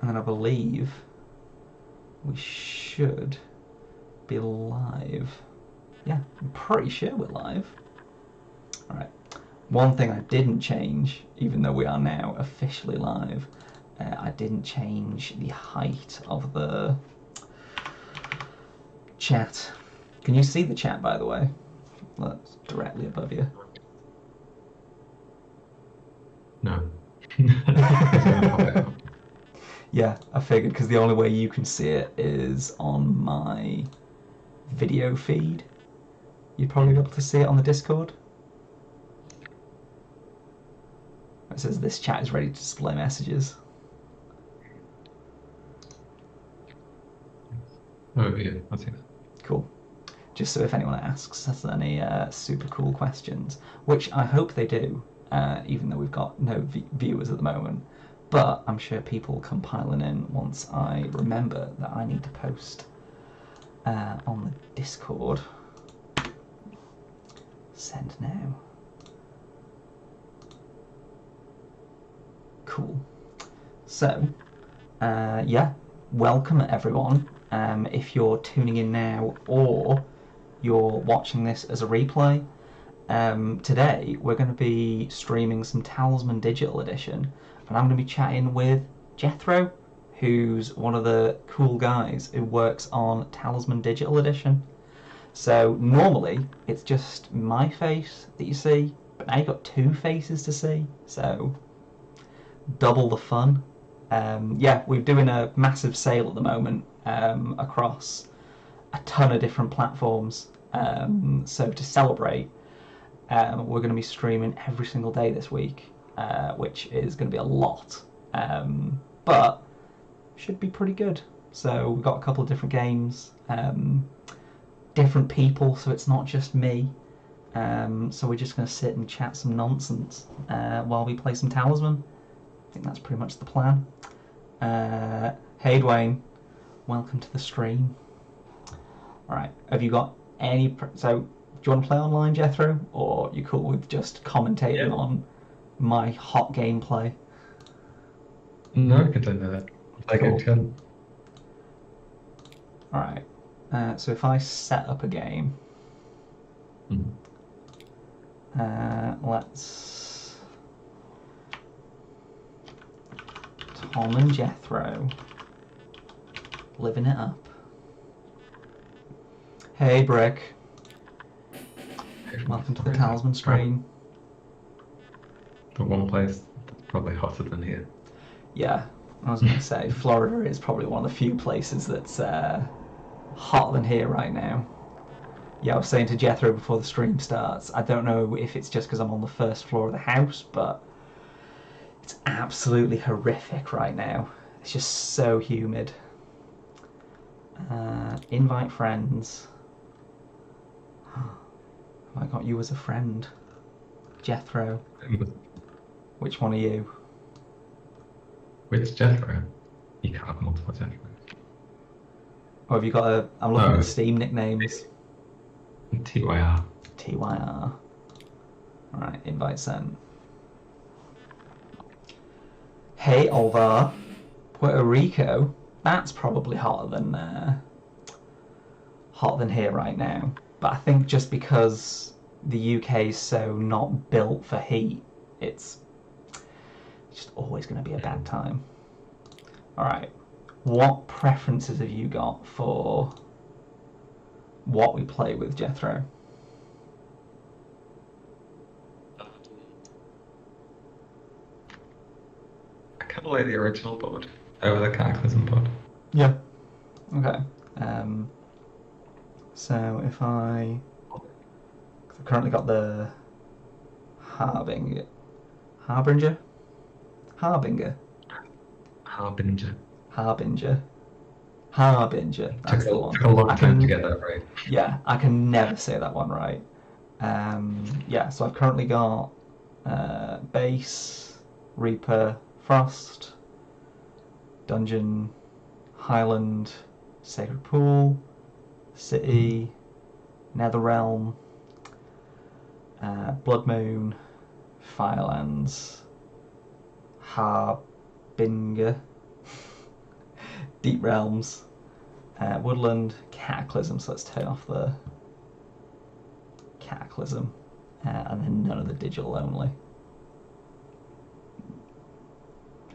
And then I believe we should be live. Yeah, I'm pretty sure we're live. Alright. One thing I didn't change, even though we are now officially live, I didn't change the height of the chat. Can you see the chat, by the way? That's directly above you. No. Yeah, I figured, because the only way you can see it is on my video feed. You'd probably be able to see it on the Discord. It says this chat is ready to display messages. Oh, yeah, I see that. Cool. Just so if anyone asks us any super cool questions, which I hope they do, even though we've got no viewers at the moment. But I'm sure people will come piling in once I remember that I need to post on the Discord. Send now. Cool. So, yeah, welcome everyone. If you're tuning in now or you're watching this as a replay, today we're going to be streaming some Talisman Digital Edition, and I'm going to be chatting with Jethro, who's one of the cool guys who works on Talisman Digital Edition. So normally it's just my face that you see, but now you've got two faces to see, so double the fun. Yeah, we're doing a massive sale at the moment across a ton of different platforms. So to celebrate, we're going to be streaming every single day this week, which is going to be a lot, but should be pretty good. So we've got a couple of different games, different people, so it's not just me. So we're just going to sit and chat some nonsense while we play some Talisman. I think that's pretty much the plan. Hey Dwayne, welcome to the stream. Alright, have you got any... So, do you want to play online, Jethro? Or you cool with just commentating on my hot gameplay? No, I can do that. I can. Alright, so if I set up a game... let's... Tom and Jethro. Living it up. Hey Brick. Welcome to the Talisman stream. The one place that's probably hotter than here. Yeah, I was going to say, Florida is probably one of the few places that's hotter than here right now. Yeah, I was saying to Jethro before the stream starts, I don't know if it's just because I'm on the first floor of the house, but it's absolutely horrific right now. It's just so humid. Invite friends. Have I got you as a friend? Jethro. Which one are you? Which Jethro? You can't have multiple Jethro. Or have you got a... I'm looking at Steam nicknames. TYR. TYR. Alright, invite sent. Hey Olvar. Puerto Rico. That's probably hotter than here right now. But I think just because the UK is so not built for heat, it's just always going to be a bad time. Alright, what preferences have you got for what we play with, Jethro? I kind of like the original board over the Cataclysm board. Yeah. Okay. So if I've currently got the Harbinger. Harbinger. That's the one. Took a long time to get that right. Yeah, I can never say that one right. Yeah, so I've currently got Base, Reaper, Frost, Dungeon, Highland, Sacred Pool, City, Netherrealm, Blood Moon, Firelands, Harbinger, Deep Realms, Woodland, Cataclysm. So let's turn off the Cataclysm, and then none of the digital only.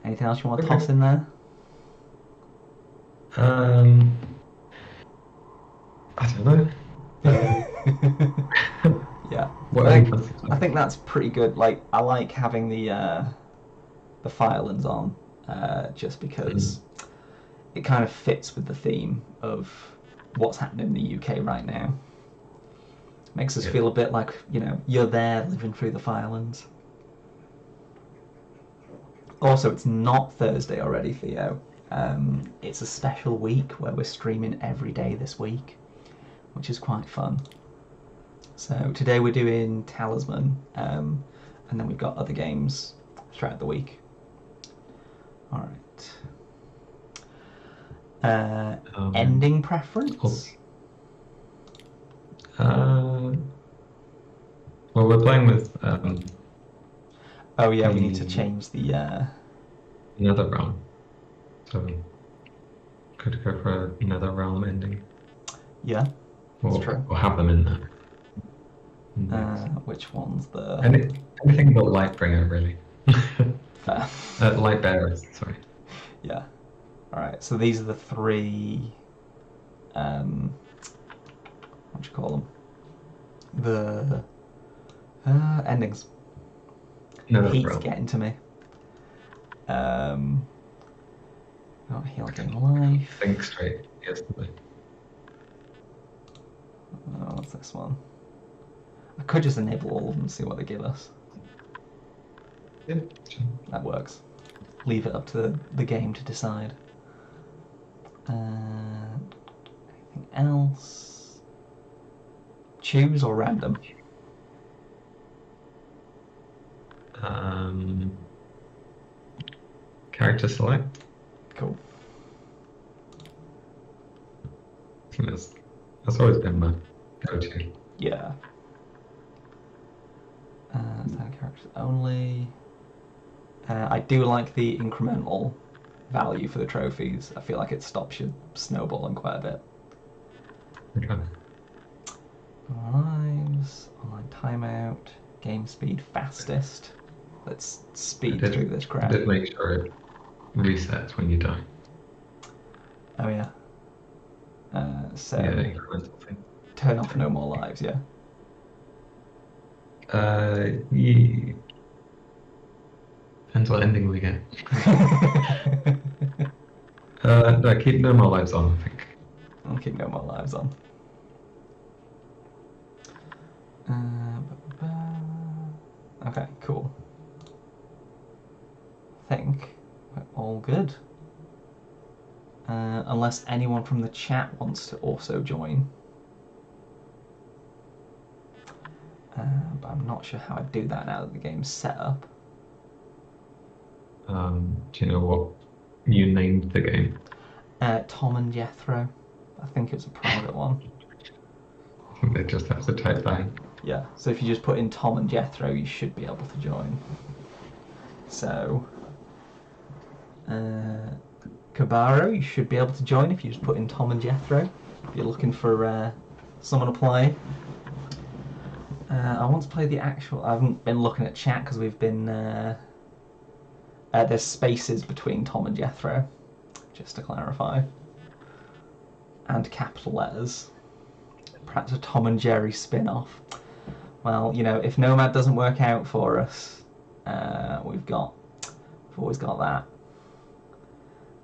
Anything else you want to Okay. toss in there? I don't know. Yeah, What I are you think I think that's pretty good. Like I like having the filings on, just because it kind of fits with the theme of what's happening in the UK right now. Makes us Yeah. feel a bit like you're there living through the filings. Also, it's not Thursday already, Theo. It's a special week where we're streaming every day this week, which is quite fun. So today we're doing Talisman, and then we've got other games throughout the week. All right. Ending preference? Well, we're playing with Oh yeah, we need to change the. another realm, so could go for another realm ending. Yeah, that's true. Or have them in there. Which one's the? Anything but Lightbringer, really. Fair. Lightbearers, sorry. Yeah. All right. So these are the three. What do you call them? The endings. No, Heat's getting to me. Got Heal Gain Life. Think straight yesterday. What's this one? I could just enable all of them and see what they give us. Yeah. That works. Leave it up to the game to decide. Anything else? Choose or random? Character select. Cool. That's always been my go-to. Yeah. Characters only. I do like the incremental value for the trophies. I feel like it stops you snowballing quite a bit. Okay. Lives, online timeout, game speed fastest. Let's speed through this crap. I did make sure it resets when you die. Oh yeah. So Yeah, incremental thing. turn off no more lives, yeah. Yeah. Depends what ending we get. No, keep no more lives on, I think. I'll keep no more lives on. Okay, cool. I think we're all good. Unless anyone from the chat wants to also join. But I'm not sure how I do that now that the game's set up. Do you know what you named the game? Tom and Jethro. I think it was a private one. I think they just have to type that in. Yeah, so if you just put in Tom and Jethro, you should be able to join. So, Kabaro, you should be able to join if you just put in Tom and Jethro. If you're looking for someone to play. I want to play the actual... I haven't been looking at chat because we've been... there's spaces between Tom and Jethro, just to clarify. And capital letters. Perhaps a Tom and Jerry spin-off. Well, if Nomad doesn't work out for us, we've always got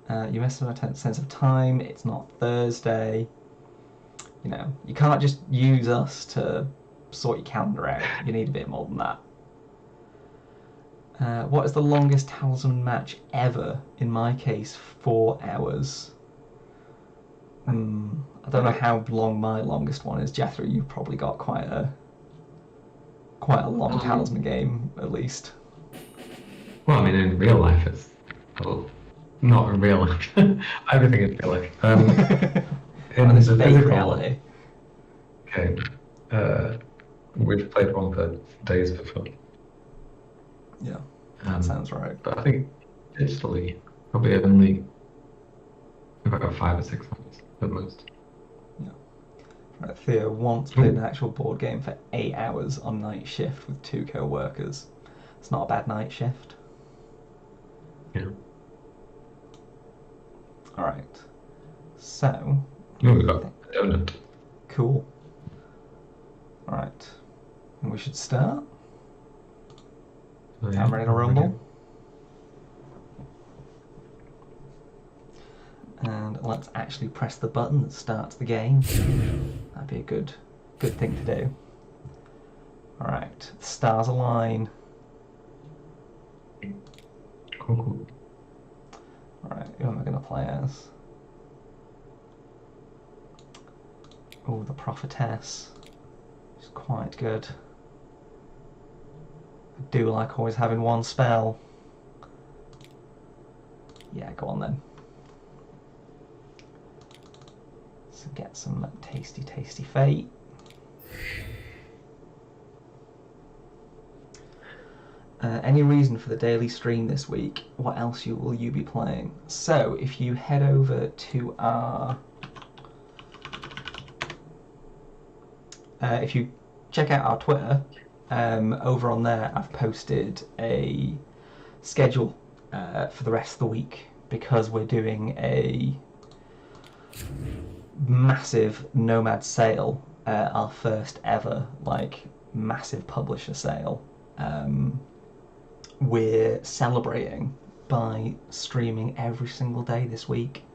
that. You missed my sense of time. It's not Thursday. You can't just use us to sort your calendar out. You need a bit more than that. What is the longest Talisman match ever? In my case, 4 hours. I don't know how long my longest one is. Jethro, you've probably got quite a long Talisman game, at least. Well, I mean, in real life, it's not in real life. Everything in real life. In this fake reality. Okay. We've played one for days before. Yeah, that sounds right. But I think digitally, probably only about 5 or 6 hours at most. Right, Theo once played an actual board game for 8 hours on night shift with 2 co-workers. It's not a bad night shift. Yeah. All right. So. Oh, we got a donut. Cool. All right. And we should start. Oh, yeah. I'm ready to rumble. And let's actually press the button that starts the game. That'd be a good thing to do. Alright, the stars align. Cool. Alright, who am I going to play as? Oh, the prophetess. She's quite good. I do like always having one spell. Yeah, go on then. So get some tasty fate. Any reason for the daily stream this week? What else will you be playing? So if you head over to our... if you check out our Twitter, over on there I've posted a schedule for the rest of the week, because we're doing a massive Nomad sale, our first ever massive publisher sale. We're celebrating by streaming every single day this week,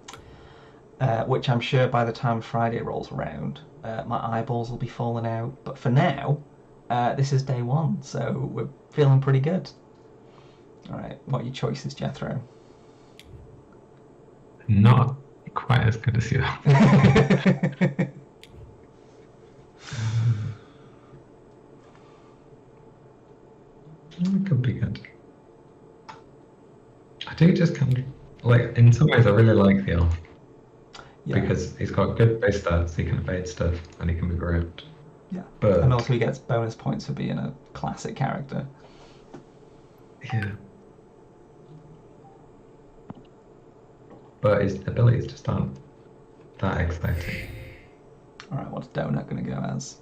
which I'm sure by the time Friday rolls around, my eyeballs will be falling out. But for now, this is day one, so we're feeling pretty good. All right, what are your choices, Jethro? Not quite as good as you. It could be good. I do just kind of in some ways I really like the elf. Yeah. Because he's got good base stats, he can evade stuff, and he can move around. Yeah. And also he gets bonus points for being a classic character. Yeah. But his abilities just aren't that exciting. Alright, what's Donut going to go as?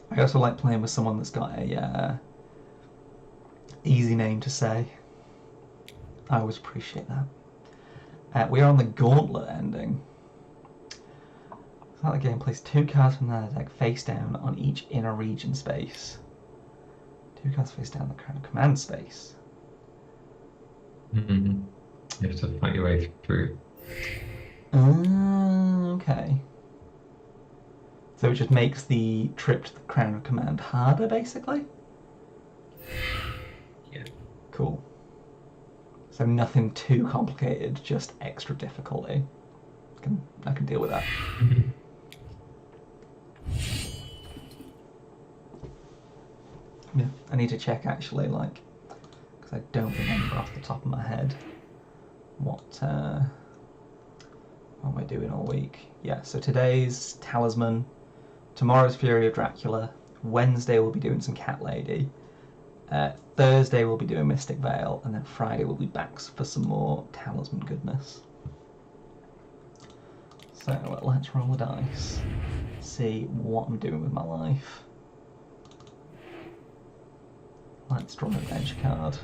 I also like playing with someone that's got a easy name to say. I always appreciate that. We are on the Gauntlet ending. So that the game plays 2 cards from their deck face down on each inner region space. 2 cards face down the current command space. Mm-hmm. You have to fight your way through. Okay. So it just makes the trip to the Crown of Command harder, basically? Yeah. Cool. So nothing too complicated, just extra difficulty. I can deal with that. Yeah, I need to check actually, because I don't remember off the top of my head what am I doing all week. Yeah, so today's Talisman, tomorrow's Fury of Dracula, Wednesday we'll be doing some Cat Lady, Thursday we'll be doing Mystic Vale, and then Friday we'll be back for some more Talisman goodness. So let's roll the dice, see what I'm doing with my life. Let's draw an adventure card.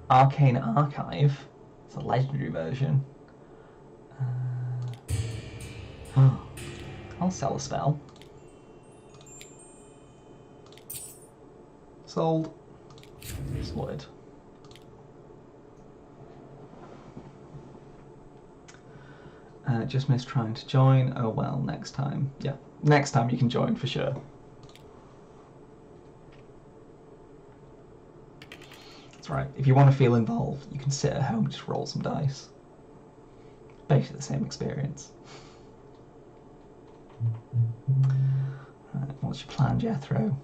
Arcane Archive. It's a legendary version. I'll sell a spell. Sold. Sorted. Just missed trying to join. Oh well, next time. Yeah, next time you can join for sure. That's right. If you want to feel involved, you can sit at home and just roll some dice. Basically the same experience. Right, what's your plan, Jethro?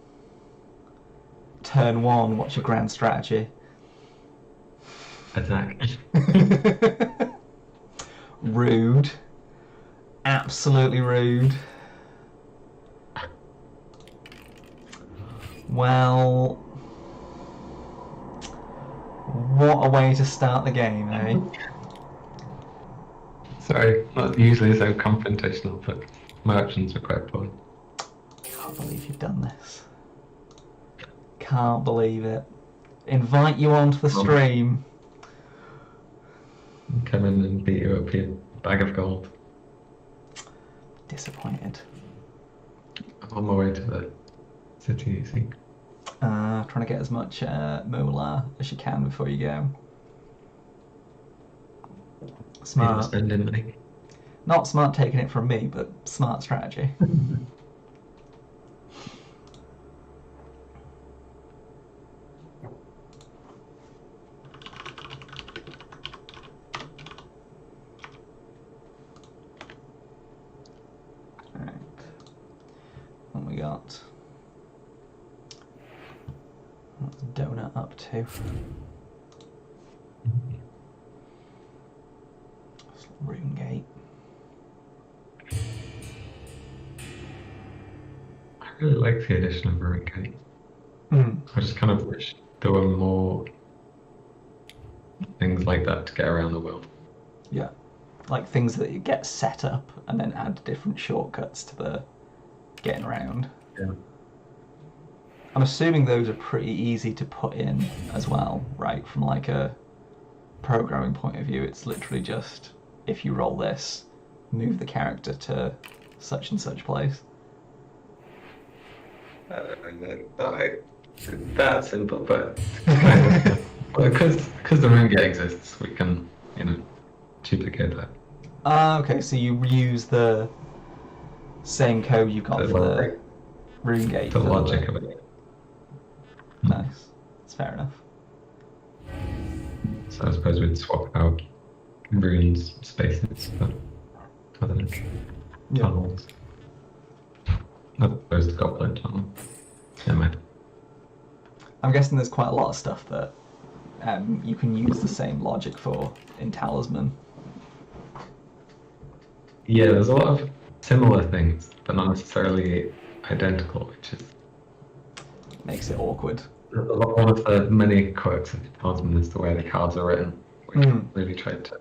Turn 1, what's your grand strategy? Attack. Rude. Absolutely rude. Well, what a way to start the game, eh? Sorry, not usually so confrontational, but my actions were quite poor. Can't believe you've done this. Can't believe it. Invite you onto the stream. Come in and beat you up your bag of gold. Disappointed. I'm on my way to the city, you see. Trying to get as much moolah as you can before you go. Smart. Spending money. Not smart taking it from me, but smart strategy. Alright. What we got? What's Donut up to? Rune Gate. I really like the addition of Rune Gate. I just kind of wish there were more things like that to get around the world. Yeah. Like things that you get set up and then add different shortcuts to the getting around. Yeah. I'm assuming those are pretty easy to put in as well, right? From like a programming point of view, it's literally just if you roll this, move the character to such and such place. That's simple, but because the Rune Gate exists, we can, duplicate that. Okay, so you use the same code you got for the Rune Gate. The logic of it. Nice. That's fair enough. So I suppose we'd swap out runes, spaces, but I don't know. Tunnels. I suppose the goblin tunnel. Never mind. I'm guessing there's quite a lot of stuff that you can use the same logic for in Talisman. Yeah, there's a lot of similar things, but not necessarily identical, which is makes it awkward. One of the many quirks of Talisman is the way the cards are written. We really tried to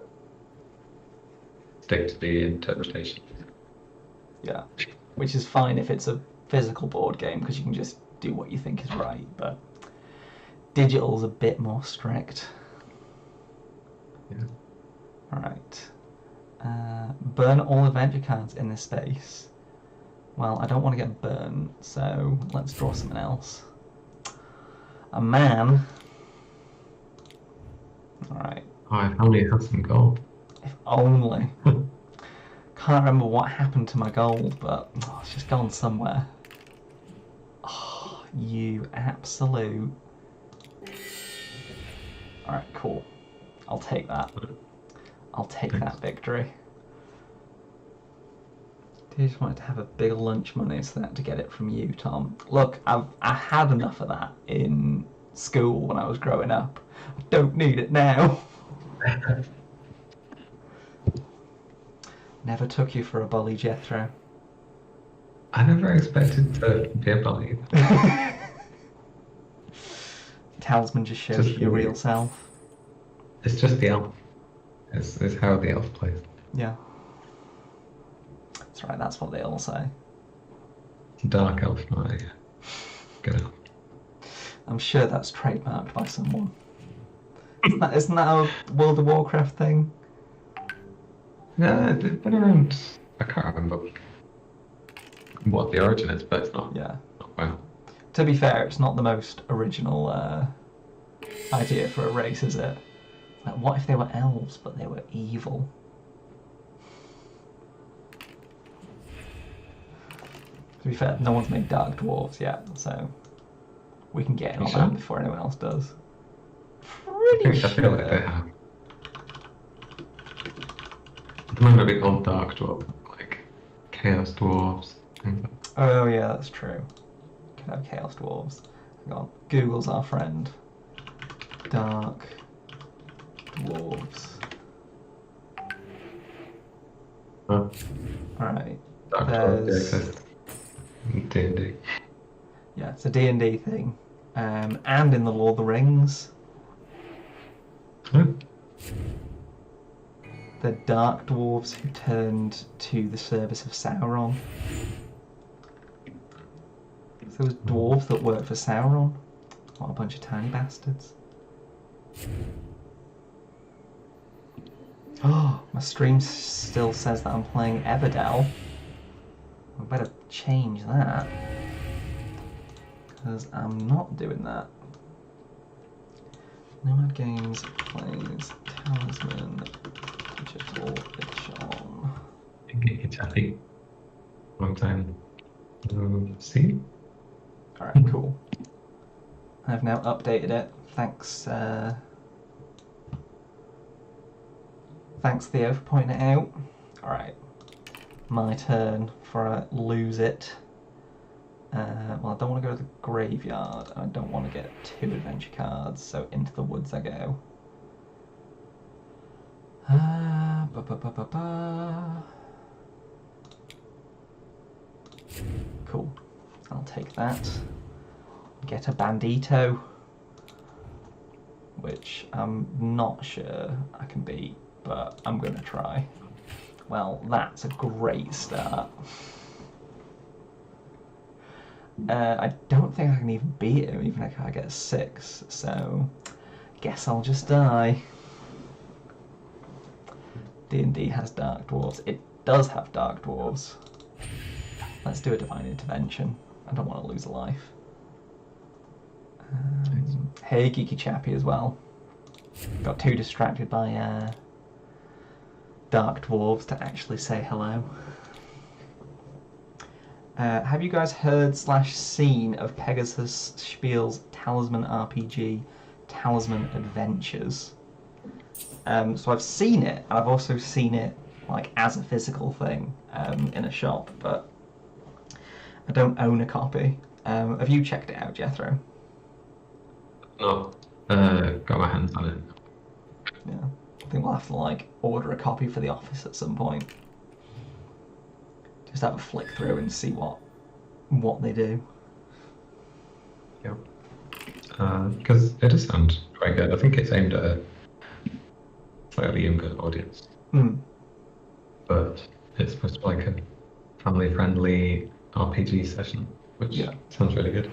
stick to the interpretation. Yeah, which is fine if it's a physical board game because you can just do what you think is right, but digital's a bit more strict. Yeah. Alright. Burn all adventure cards in this space. Well, I don't want to get burnt, so let's draw something else. A man. Alright. Oh, I only have some gold. If only. Can't remember what happened to my gold, but it's just gone somewhere. Oh, you absolute. Alright, cool. I'll take that. I'll take that victory. I just wanted to have a big lunch money so that to get it from you, Tom. Look, I had enough of that in school when I was growing up. I don't need it now. Never took you for a bully, Jethro. I never expected to be a bully. Talisman just shows you your real self. It's just the elf. It's how the elf plays. Yeah. That's right, that's what they all say. Dark elf, not a good elf. I'm sure that's trademarked by someone. Isn't that a World of Warcraft thing? Yeah, they've been around. I can't remember what the origin is, but it's not. Yeah. Not well. To be fair, it's not the most original idea for a race, is it? Like, what if they were elves, but they were evil? To be fair, no one's made dark dwarves yet, so we can get in on that before anyone else does. Pretty sure. I feel like they have. It might be called dark dwarf, like chaos dwarves. Oh yeah, that's true. Could have chaos dwarves. Hang on, Google's our friend. Dark dwarves. Huh? Alright. Dark dwarves exist. D&D. Yeah, it's a D&D thing. And in the Lord of the Rings. Huh? the dark dwarves who turned to the service of Sauron. So those dwarves that work for Sauron. What a bunch of tiny bastards. Oh, my stream still says that I'm playing Everdell. I better change that. Because I'm not doing that. Nomad Games plays Talisman Digital Edition. It's happy. Long time. See? Alright, cool. I've now updated it. Thanks, thanks Theo for pointing it out. Alright. My turn before I lose it. Well, I don't want to go to the graveyard, and I don't want to get 2 adventure cards, so into the woods I go. Cool. I'll take that. Get a bandito, which I'm not sure I can beat, but I'm going to try. Well, that's a great start. I don't think I can even beat him, even if I get a 6, so guess I'll just die. D&D has dark dwarves. It does have dark dwarves. Let's do a divine intervention. I don't want to lose a life. Hey, Geeky Chappy as well. Got too distracted by dark dwarves to actually say hello. Have you guys heard / seen of Pegasus Spiel's Talisman RPG, Talisman Adventures? So I've seen it, and I've also seen it like as a physical thing in a shop, but I don't own a copy. Have you checked it out, Jethro? No. Got my hands on it. Yeah. I think we'll have to like order a copy for the office at some point. Just have a flick through and see what they do. Yeah. Because it does sound quite good. I think it's aimed at a slightly younger audience. But it's supposed to be like a family-friendly RPG session, which sounds really good.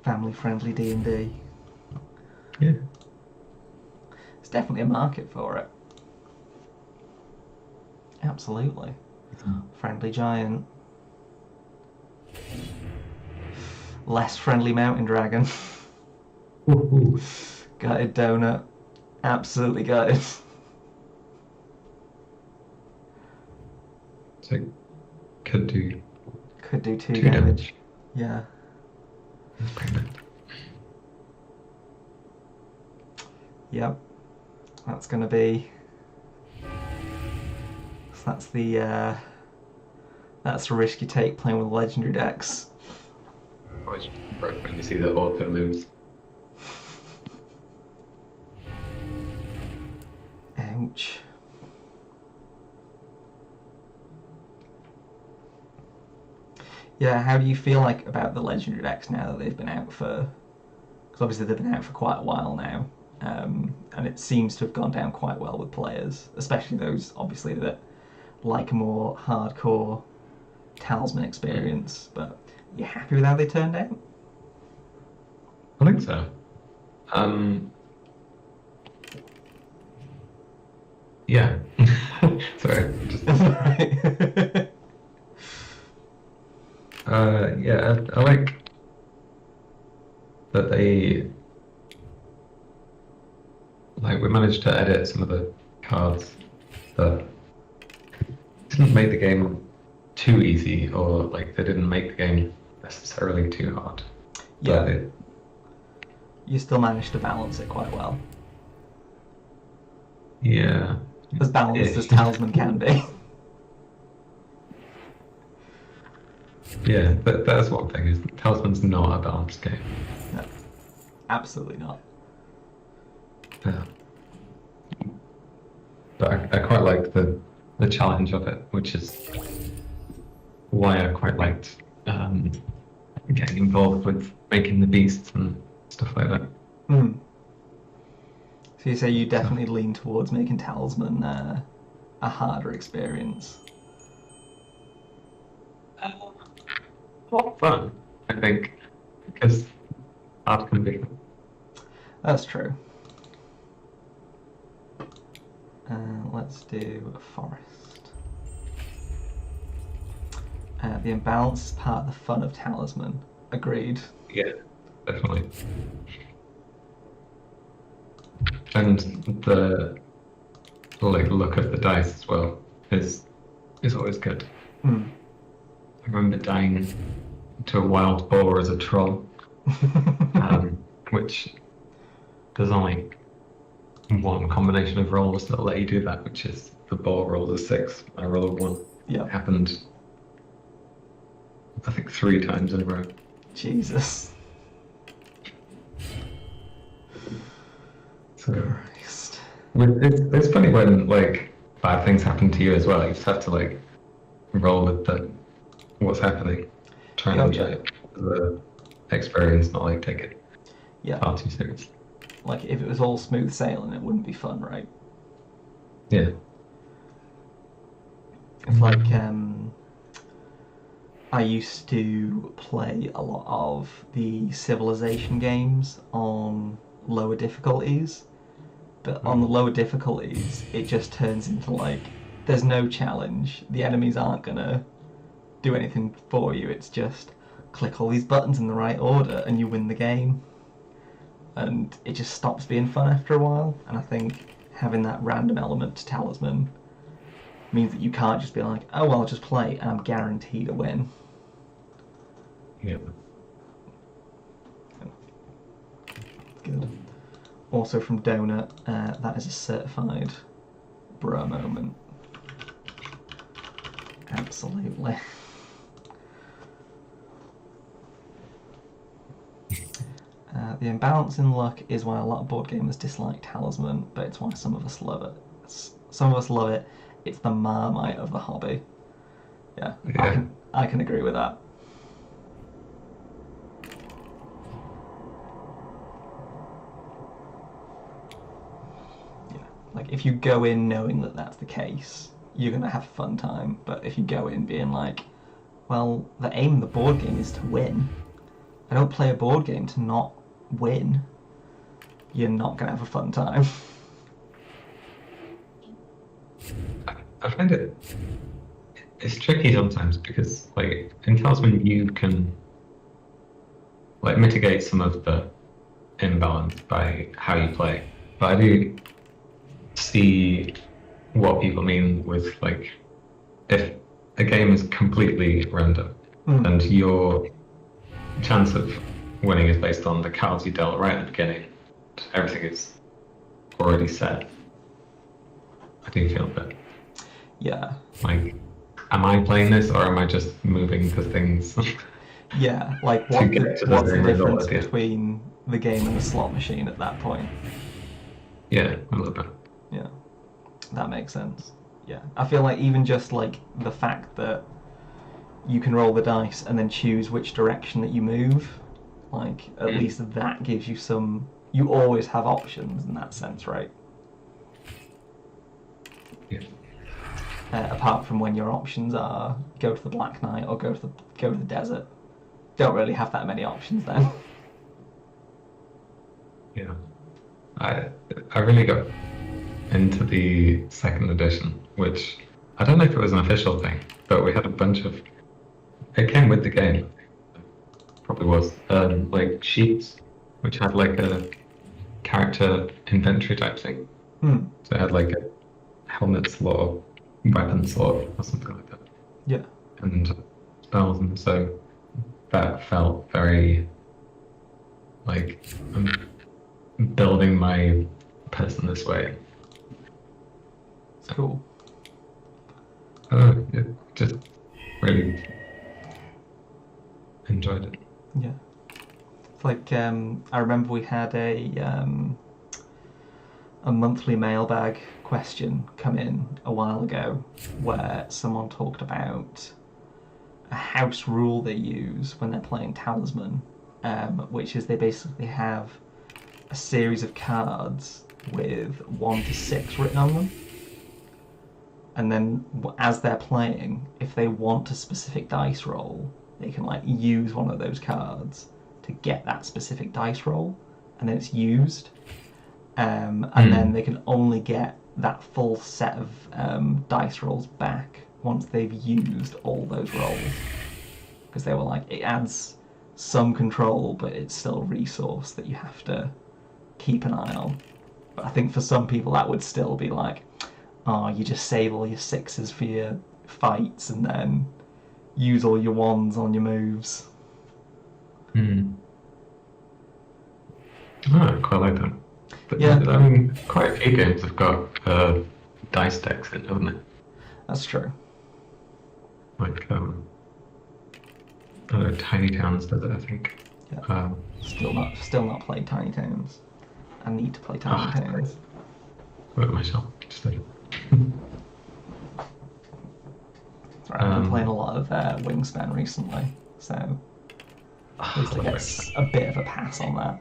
Family-friendly D&D. Yeah. There's definitely a market for it. Absolutely. Friendly giant. Less friendly mountain dragon. Ooh. Gutted donut. Absolutely gutted. So could do 2 damage. Yeah. That's pretty good. Yep. That's gonna be. So that's the risk you take playing with legendary decks. Always broke when you see the author lose. Ouch. Yeah, how do you feel like about the legendary decks now that they've been out for? Because obviously they've been out for quite a while now, and it seems to have gone down quite well with players, especially those obviously that like a more hardcore Talisman experience. But you happy with how they turned out? I think so. Yeah. Sorry. Yeah, I like that we managed to edit some of the cards that didn't make the game too easy, or like they didn't make the game necessarily too hard. Yeah. You still managed to balance it quite well. Yeah. As balanced as Talisman can be. Yeah, but that's one thing, is Talisman's not a balanced game. No, absolutely not. Yeah. But I quite liked the challenge of it, which is why I quite liked getting involved with making the beasts and stuff like that. So So you say you definitely lean towards making Talisman a harder experience. Not fun, I think, because art can be fun. That's true. Let's do a forest. The imbalance is part of the fun of Talisman. Agreed. Yeah, definitely. And the look of the dice as well is always good. Mm. I remember dying to a wild boar as a troll, which there's only one combination of rolls that let you do that, which is the boar rolls a 6, I roll a 1. Yeah. It happened, I think, 3 times in a row. Jesus. So, Christ. it's funny when like bad things happen to you as well. You just have to like roll with what's happening, try and enjoy it, the experience, not like take it far too serious. Like if it was all smooth sailing, it wouldn't be fun, right? Yeah. It's like I used to play a lot of the Civilization games on lower difficulties, but on the lower difficulties, it just turns into like there's no challenge. The enemies aren't gonna do anything for you. It's just click all these buttons in the right order and you win the game. And it just stops being fun after a while. And I think having that random element to Talisman means that you can't just be like, oh, well, I'll just play and I'm guaranteed a win. Yeah. Good. Also from Donut, that is a certified bruh moment. Absolutely. The imbalance in luck is why a lot of board gamers dislike Talisman, but it's why some of us love it. Some of us love it. It's the Marmite of the hobby. Yeah. I can agree with that. Yeah. Like if you go in knowing that that's the case, you're gonna have a fun time. But if you go in being like, well, the aim of the board game is to win. I don't play a board game to not win. You're not gonna have a fun time. I find it's tricky sometimes because like in Talisman you can like mitigate some of the imbalance by how you play. But I do see what people mean with like if a game is completely random and your chance of winning is based on the cards you dealt right at the beginning, everything is already set. I do feel that. Yeah. Like, am I playing this or am I just moving the things? Yeah, like what's the difference between the game and the slot machine at that point? Yeah, a little bit. Yeah, that makes sense. Yeah, I feel like even just like the fact that you can roll the dice and then choose which direction that you move, like at least that gives you some. You always have options in that sense, right? Yeah. Apart from when your options are go to the Black Knight or go to the desert, don't really have that many options then. Yeah, I really got into the second edition, which I don't know if it was an official thing, but we had a bunch of. It came with the game. Probably was like sheets, which had like a character inventory type thing. So it had like a helmet slot, weapon slot, or something like that. Yeah. And spells, and so that felt very like I'm building my person this way. It's cool. It just really enjoyed it. Yeah. It's like I remember we had a monthly mailbag question come in a while ago where someone talked about a house rule they use when they're playing Talisman, which is they basically have a series of cards with 1 to 6 written on them. And then as they're playing, if they want a specific dice roll, they can like use one of those cards to get that specific dice roll, and then it's used. And then they can only get that full set of dice rolls back once they've used all those rolls. Because they were like, it adds some control, but it's still a resource that you have to keep an eye on. But I think for some people that would still be like, oh, you just save all your 6s for your fights and then use all your 1s on your moves. Oh, I quite like that. But yeah, I mean, quite a few games have got dice decks in, haven't they? That's true. Like, I don't know, Tiny Towns does it, I think. Yeah. Still not played Tiny Towns. I need to play Tiny Towns. Wrote myself. Just Right, I've been playing a lot of Wingspan recently, so at least I get a bit of a pass on that.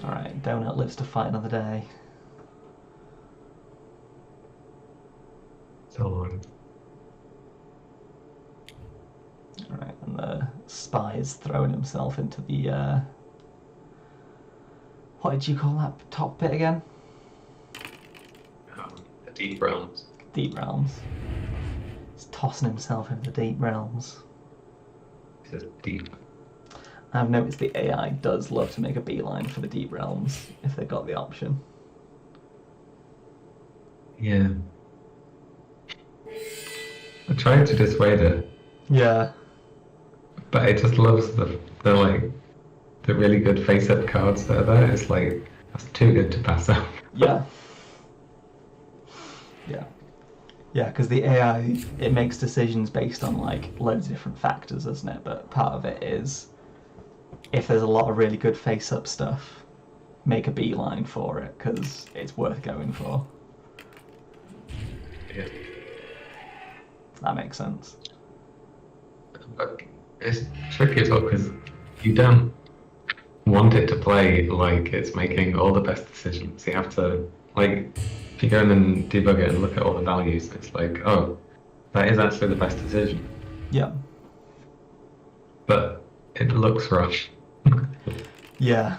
Alright, Donut lives to fight another day. So long. Alright, and the spy is throwing himself into the what did you call that top bit again? The Deep Realms. Deep Realms. He's tossing himself into the Deep Realms. He says deep. I've noticed the AI does love to make a beeline for the Deep Realms if they've got the option. Yeah. I tried to dissuade it. Yeah. But it just loves the really good face-up cards that are there. It's like, that's too good to pass up. Yeah. Yeah. Yeah, because the AI, it makes decisions based on like loads of different factors, doesn't it? But part of it is, if there's a lot of really good face-up stuff, make a beeline for it, because it's worth going for. Yeah. That makes sense. But it's tricky as well, because you don't want it to play like it's making all the best decisions. You have to, like, if you go in and debug it and look at all the values, it's like, oh, that is actually the best decision. Yeah. But it looks rough. Yeah.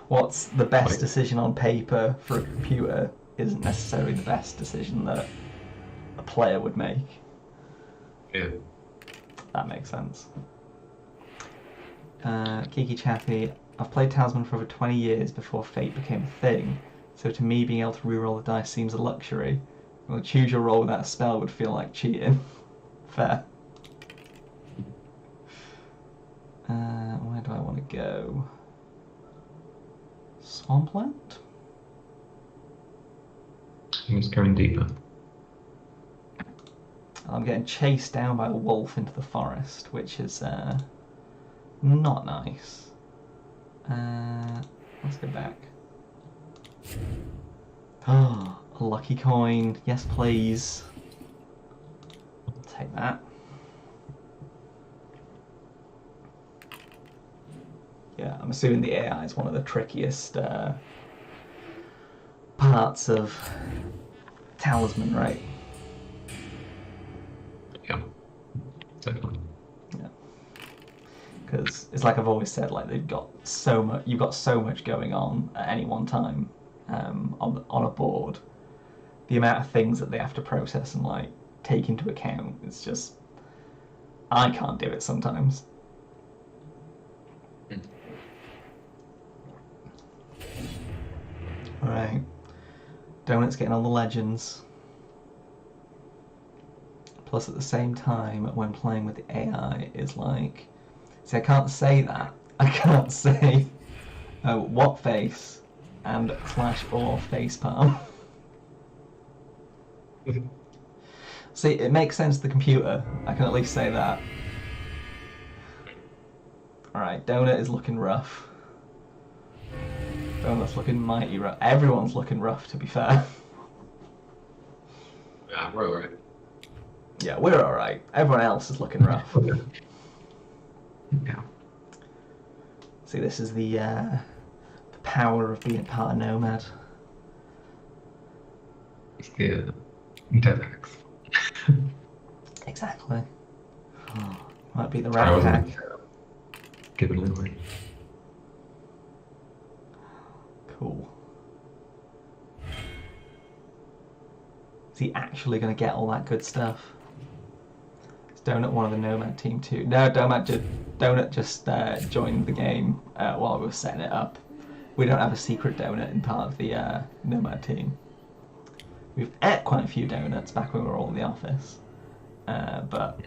What's the best decision on paper for a computer isn't necessarily the best decision that a player would make. Yeah. That makes sense. Kiki Chappy, I've played Talisman for over 20 years before Fate became a thing, so to me being able to reroll the dice seems a luxury. Well, choose your roll without a spell would feel like cheating. Fair. Where do I want to go? Swampland? I'm just going deeper. I'm getting chased down by a wolf into the forest, which is not nice. Let's go back. Oh, a lucky coin. Yes, please. Take that. Yeah, I'm assuming the AI is one of the trickiest parts of Talisman, right? Yeah, definitely. Yeah, because it's like I've always said, like they've got so much. You've got so much going on at any one time on a board. The amount of things that they have to process and like take into account, it's just I can't do it sometimes. Alright. Donut's getting all the legends. Plus at the same time, when playing with the AI, is like... See, I can't say that. I can't say what face and / or face palm. See, it makes sense to the computer. I can at least say that. Alright, Donut is looking rough. Donut's looking mighty rough. Everyone's looking rough, to be fair. Yeah, we're alright. Yeah, we're all right. Everyone else is looking rough. Yeah. See, this is the power of being part of Nomad. It's the DevX. Exactly. Might be the I rat wasn't pack. given it away. Cool. Is he actually going to get all that good stuff? Is Donut one of the Nomad team too? No, Donut just joined the game while we were setting it up. We don't have a secret Donut in part of the Nomad team. We've ate quite a few donuts back when we were all in the office, but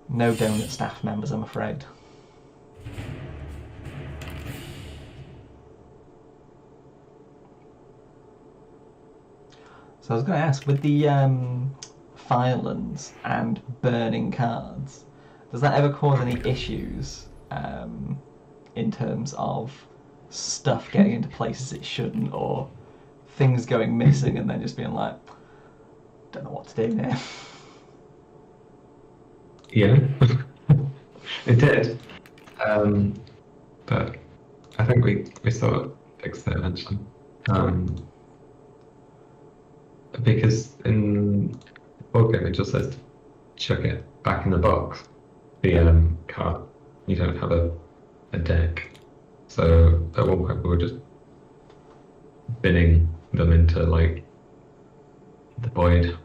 no Donut staff members, I'm afraid. So I was going to ask, with the Firelands and burning cards, does that ever cause any issues in terms of stuff getting into places it shouldn't, or things going missing and then just being like, don't know what to do now? Yeah, it did. But I think we sort of fixed it eventually. Because in the board game it just says to chuck it back in the box, the card. You don't have a deck. So at one point we were just binning them into like the void.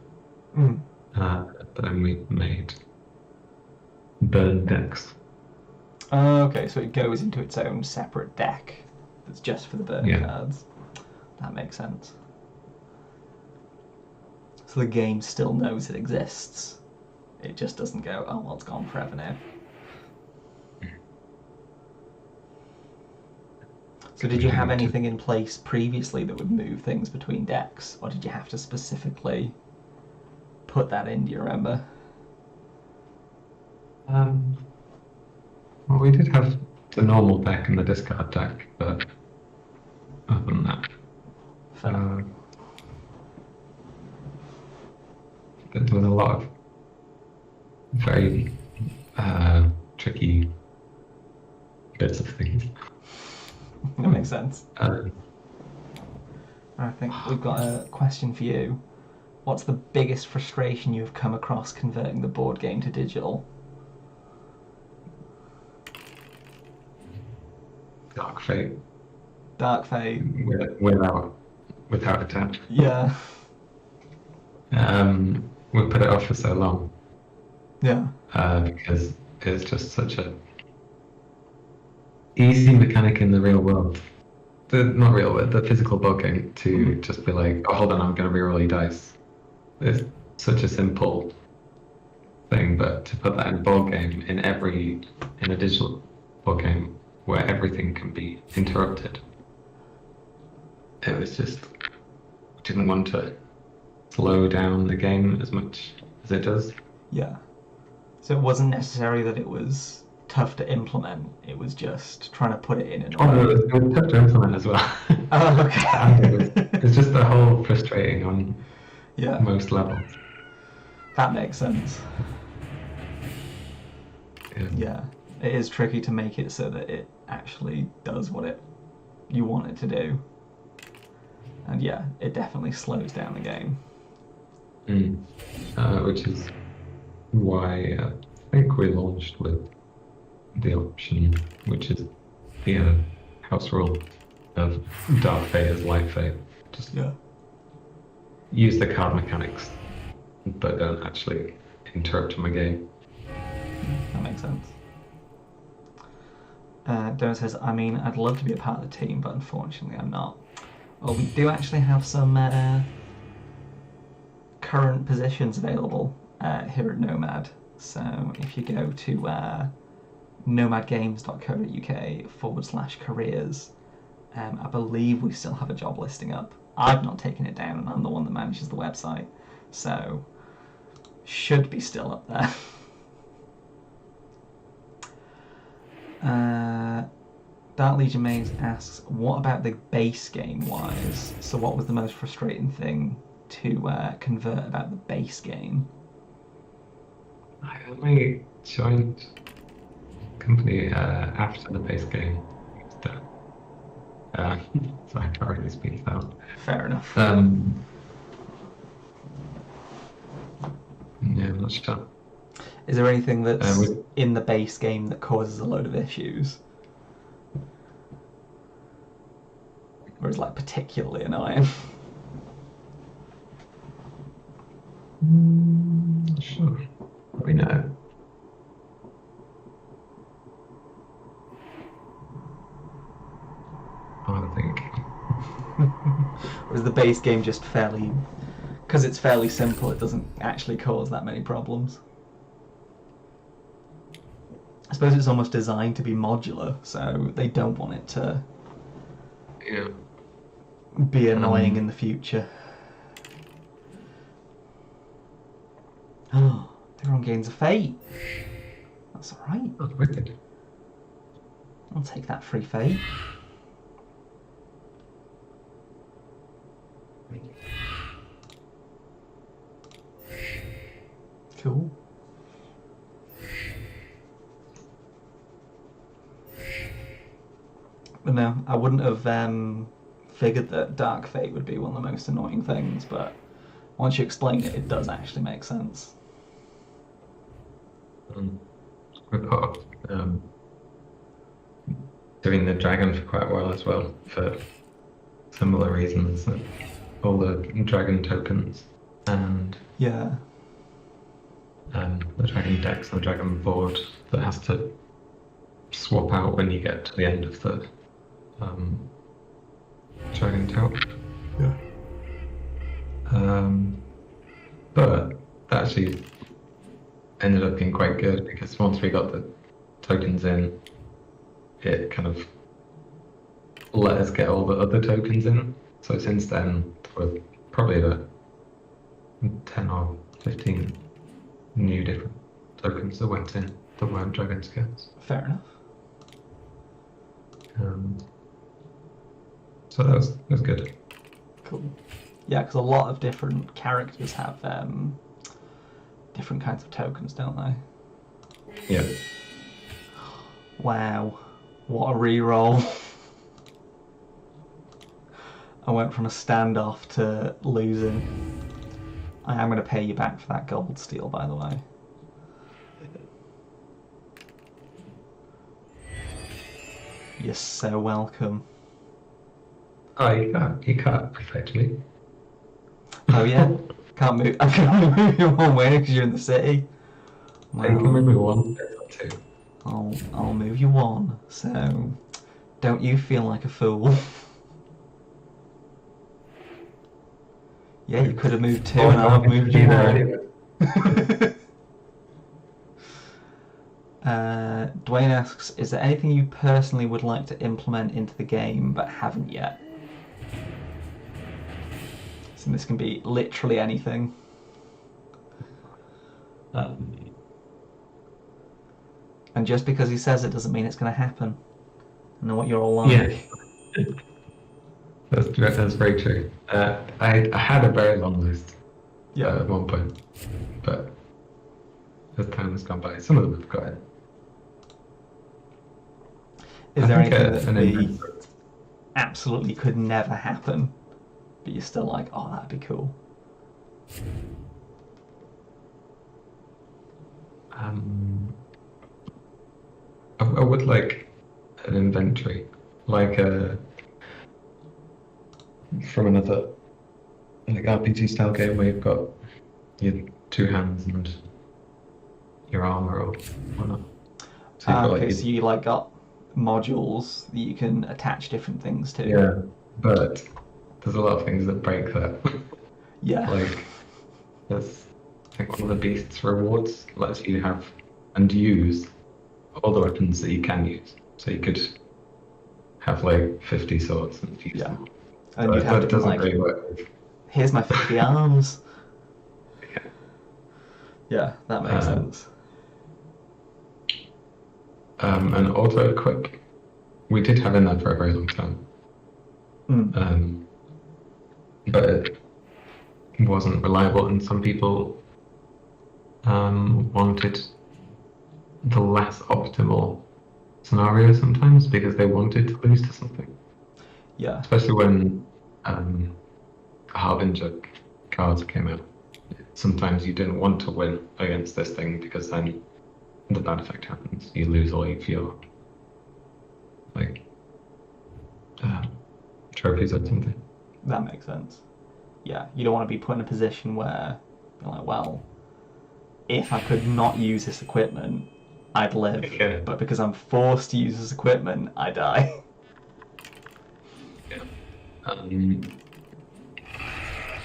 But then we made burn decks. Okay, so it goes into its own separate deck that's just for the burning cards. That makes sense. So the game still knows it exists. It just doesn't go, oh, well, it's gone forever now. So did you have anything in place previously that would move things between decks? Or did you have to specifically put that in, do you remember? Well, we did have the normal deck and the discard deck, but other than that, there was a lot of very tricky bits of things. That makes sense. I think we've got a question for you. What's the biggest frustration you've come across converting the board game to digital? Dark Fate. Dark Fate. Without a doubt. Yeah. We put it off for so long. Yeah. Because it's just such a easy mechanic in the real world. Not real world, the physical board game to just be like, oh, hold on, I'm going to reroll your dice. It's such a simple thing, but to put that in a board game, in a digital board game where everything can be interrupted, it was just, didn't want to slow down the game as much as it does. Yeah. So it wasn't necessarily that it was tough to implement, it was just trying to put it in. No, it was tough to implement as well. Oh, okay. It's just the whole frustrating on most levels. That makes sense. Yeah. It is tricky to make it so that it actually does what you want it to do. And yeah, it definitely slows down the game. Which is why I think we launched with the option, which is the house rule of Dark Fate as Light Fate. Just use the card mechanics, but don't actually interrupt my game. That makes sense. Donut says, I mean, I'd love to be a part of the team, but unfortunately I'm not. Well, we do actually have some current positions available here at Nomad. So if you go to nomadgames.co.uk/careers, I believe we still have a job listing up. I've not taken it down, and I'm the one that manages the website. So should be still up there. Dark Legion Maze asks, what about the base game wise? So what was the most frustrating thing to convert about the base game? I only joined company after the base game was done. So I can't really speak out. Fair enough. Yeah, I'm not sure. Is there anything that's with, in the base game that causes a load of issues? Or is like particularly annoying? sure. Probably no. I think. Or is the base game just fairly... Because it's fairly simple, it doesn't actually cause that many problems? I suppose it's almost designed to be modular, so they don't want it to be annoying in the future. Oh, they're on Gains of Fate. That's alright. That's wicked. I'll take that free fate. Cool. But no, I wouldn't have figured that Dark Fate would be one of the most annoying things, but once you explain it, it does actually make sense. We're part of doing the dragon for quite a while as well, for similar reasons. All the dragon tokens and Yeah. the dragon decks and the dragon board that has to swap out when you get to the end of the dragon tower. Yeah. But that actually ended up being quite good because once we got the tokens in, it kind of let us get all the other tokens in. So since then, there were probably about 10 or 15 new different tokens that went in that weren't dragon skins. Fair enough. So that was good. Cool. Yeah, because a lot of different characters have different kinds of tokens, don't they? Yeah. Wow. What a reroll. I went from a standoff to losing. I am going to pay you back for that gold steal, by the way. You're so welcome. Oh, you can't affect me. Oh yeah? Can't move. I can only move you one way because you're in the city. Well, you can move me one, two. I'll move you one, so don't you feel like a fool. Yeah, you could have moved two and I'll have moved you one. Dwayne asks, is there anything you personally would like to implement into the game but haven't yet? So this can be literally anything. And just because he says it doesn't mean it's going to happen. I know what you're all like. Yeah. That's very true. I had a very long list at one point, but as time has gone by, some of them have got it. Is there anything that absolutely could never happen, but you're still like, oh, that'd be cool? I would like an inventory, like from another like RPG style game where you've got your two hands and your armor or whatnot. So so you like got modules that you can attach different things to. Yeah, but there's a lot of things that break that. Yeah. Like there's, I think one of the beasts rewards lets you have and use all the weapons that you can use. So you could have like 50 swords and use them. And you'd have that to doesn't like, really work. here's my 50 arms. Yeah. Yeah, that makes sense. And auto equip, we did have in there for a very long time. But it wasn't reliable, and some people wanted the less optimal scenario sometimes because they wanted to lose to something. Yeah. Especially when Harbinger cards came out. Sometimes you didn't want to win against this thing because then the bad effect happens. You lose all of your trophies or something. That makes sense. Yeah, you don't want to be put in a position where you're like, well, if I could not use this equipment, I'd live. Okay. But because I'm forced to use this equipment, I die. Yeah.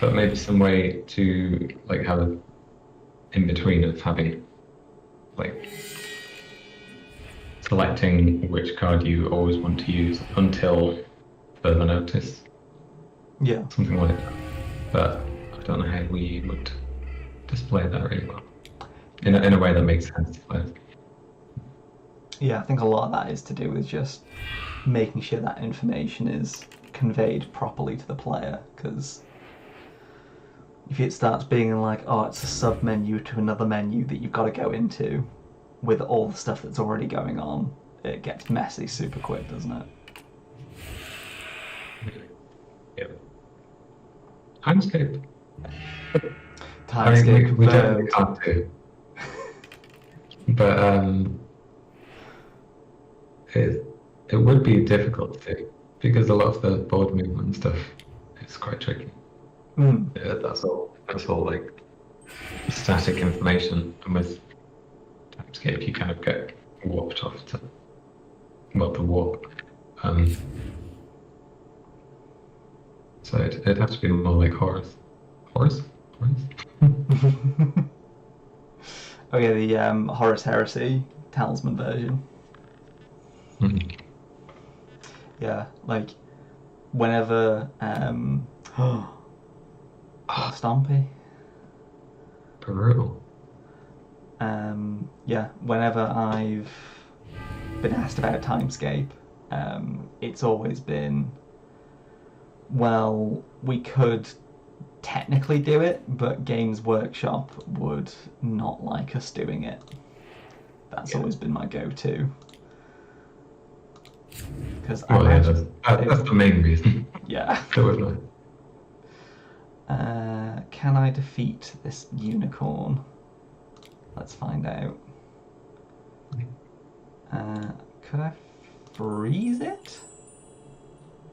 But maybe some way to have an in between of having selecting which card you always want to use until further notice. Yeah. Something like that. But I don't know how we would display that really well. In a way that makes sense to players. Yeah, I think a lot of that is to do with just making sure that information is conveyed properly to the player, because if it starts being like, oh, it's a sub menu to another menu that you've got to go into with all the stuff that's already going on, it gets messy super quick, doesn't it? Yeah. Timescape. Timescape we definitely can't do. But it would be difficult to do because a lot of the board movement and stuff is quite tricky. Yeah, that's all static information, and with Timescape you kind of get warped off to the warp. So it'd have to be more like Horus. Oh yeah, the Horus Heresy Talisman version. Mm-hmm. Yeah, whenever Stompy. Brutal. Yeah, whenever I've been asked about Timescape, it's always been, well, we could technically do it, but Games Workshop would not like us doing it. That's always been my go-to. Because that's the main reason. Yeah. Can I defeat this unicorn? Let's find out. Could I freeze it?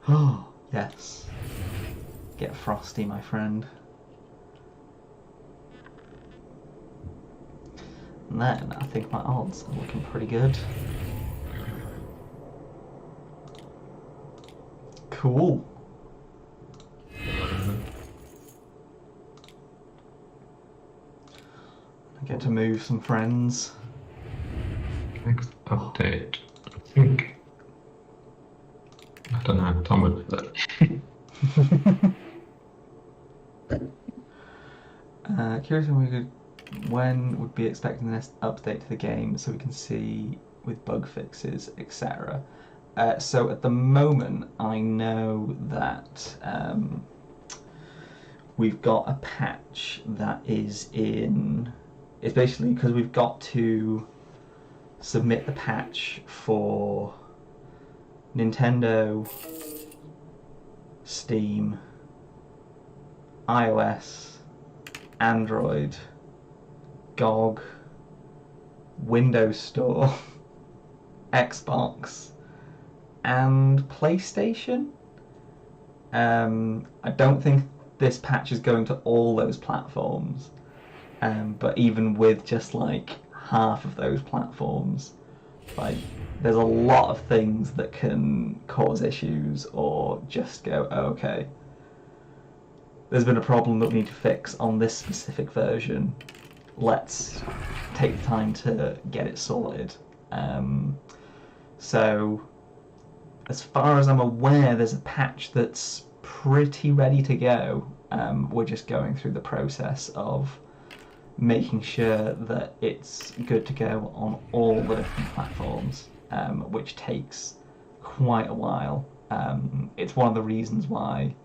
Oh, yes. Get frosty, my friend. And then I think my odds are looking pretty good. Cool. I get to move some friends. Next update, I think. I don't know, Tom would do that. Curious when would be expecting the next update to the game so we can see with bug fixes, etc. So at the moment, I know that we've got a patch that is in. It's basically because we've got to submit the patch for Nintendo, Steam, iOS, Android, GOG, Windows Store, Xbox, and PlayStation. I don't think this patch is going to all those platforms, but even with just half of those platforms, there's a lot of things that can cause issues or just go, oh, okay, there's been a problem that we need to fix on this specific version. Let's take the time to get it sorted. So, as far as I'm aware, there's a patch that's pretty ready to go. We're just going through the process of making sure that it's good to go on all the different platforms, which takes quite a while. It's one of the reasons why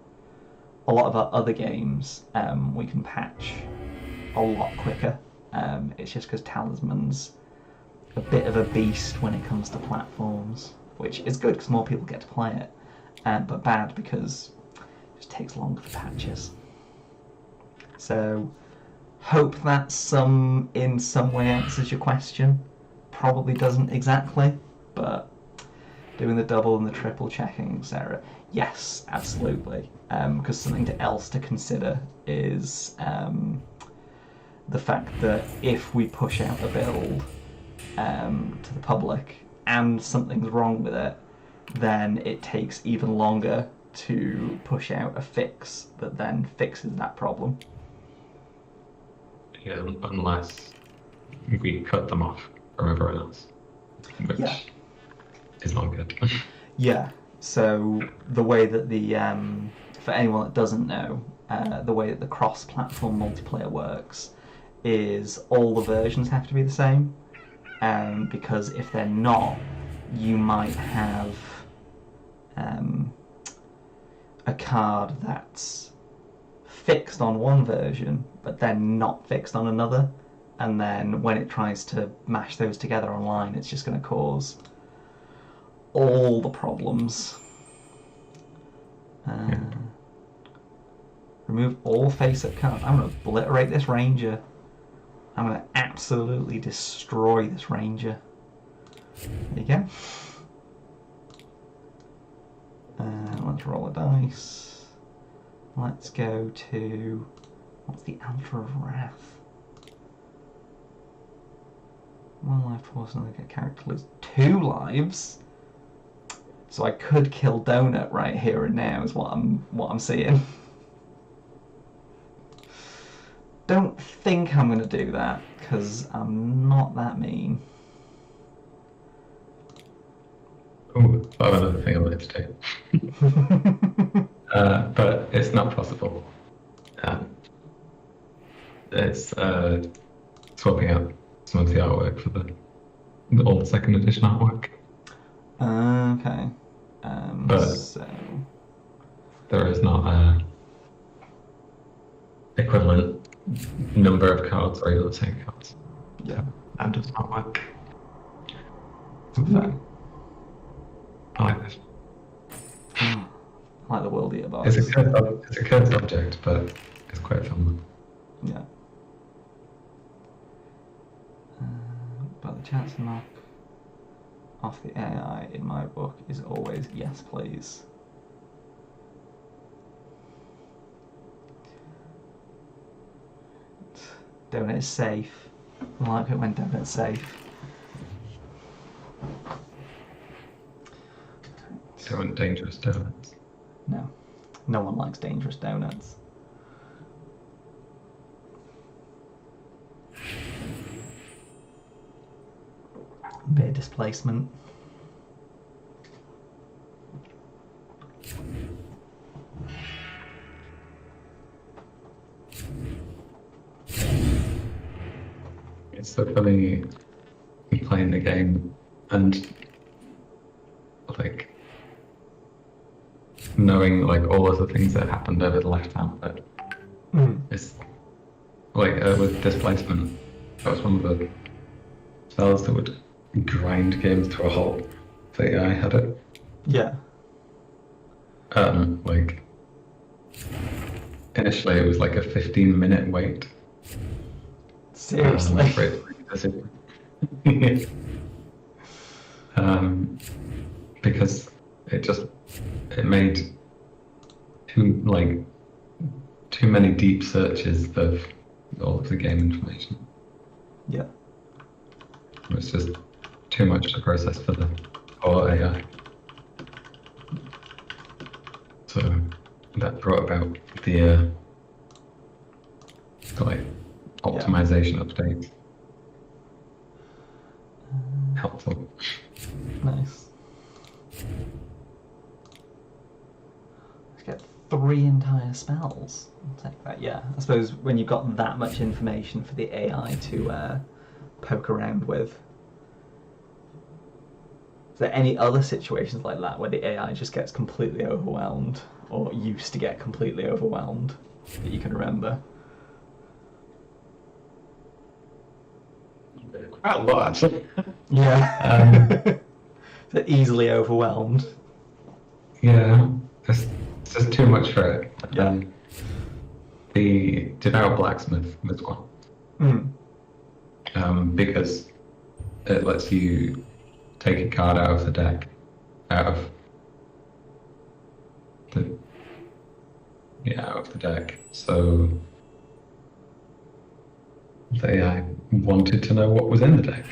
a lot of our other games we can patch a lot quicker, It's just because Talisman's a bit of a beast when it comes to platforms, which is good because more people get to play it, but bad because it just takes longer for patches. So, hope that in some way answers your question. Probably doesn't exactly, but doing the double and the triple checking, etc. Yes, absolutely. Because something else to consider is the fact that if we push out a build to the public and something's wrong with it, then it takes even longer to push out a fix that then fixes that problem. Yeah, unless we cut them off from everyone else, which is not good. Yeah. So the way that for anyone that doesn't know, the way that the cross-platform multiplayer works is all the versions have to be the same, because if they're not, you might have a card that's fixed on one version but then not fixed on another, and then when it tries to mash those together online, it's just going to cause all the problems. Remove all face-up cards. I'm going to obliterate this ranger. I'm going to absolutely destroy this ranger. There you go. Let's roll a dice. Let's go to... What's the Altar of Wrath? 1 life force and a character lose 2 lives. So I could kill Donut right here and now is what I'm seeing. Don't think I'm going to do that because I'm not that mean. Oh, I have another thing I wanted to do. But it's not possible. It's swapping out some of the artwork for the old second edition artwork. Okay. But so there is not a equivalent number of cards or even the same cards. Yeah. That does not work. Fair. I like this. I like the world eater box. It's a cursed object, but it's quite fun. Yeah. But the chance to knock off the AI in my book is always yes, please. Donut is safe. I like it when Donut's safe. Don't dangerous donuts. No. No one likes dangerous donuts. Bit of displacement. It's so funny playing the game and like knowing like all of the things that happened over the lifetime. But it's like with displacement, that was one of the spells that would grind games to a halt. The AI had it. Yeah. Like initially it was like a 15-minute wait. Seriously. Because it made too many deep searches of all of the game information. Yeah. It was just too much to process for the core AI. So that brought about the optimization updates. Helpful. Nice. Let's get 3 entire spells. I'll take that. Yeah, I suppose when you've got that much information for the AI to poke around with. Is there any other situations like that where the AI just gets completely overwhelmed, or used to get completely overwhelmed, that you can remember? quite a lot actually. Yeah. They're easily overwhelmed. Yeah, it's just too much for it. Yeah. The Devour Blacksmith was one. Mm. Because it lets you take a card out of the deck, out of the out of the deck. So I wanted to know what was in the deck,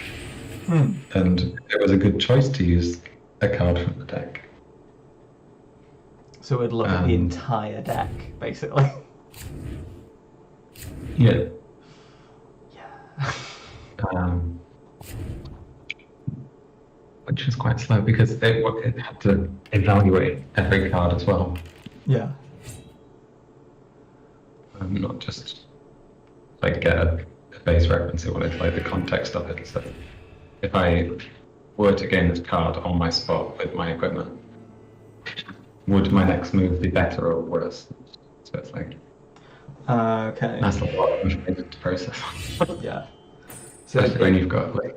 and it was a good choice to use a card from the deck. So it would look at the entire deck, basically. Yeah. Yeah. Which was quite slow because it had to evaluate every card as well. Yeah. Not just like get a base reference, it wanted like the context of it. So if I were to gain this card on my spot with my equipment, would my next move be better or worse? So it's like Okay. that's a lot of information to process. Yeah. So especially when you've got like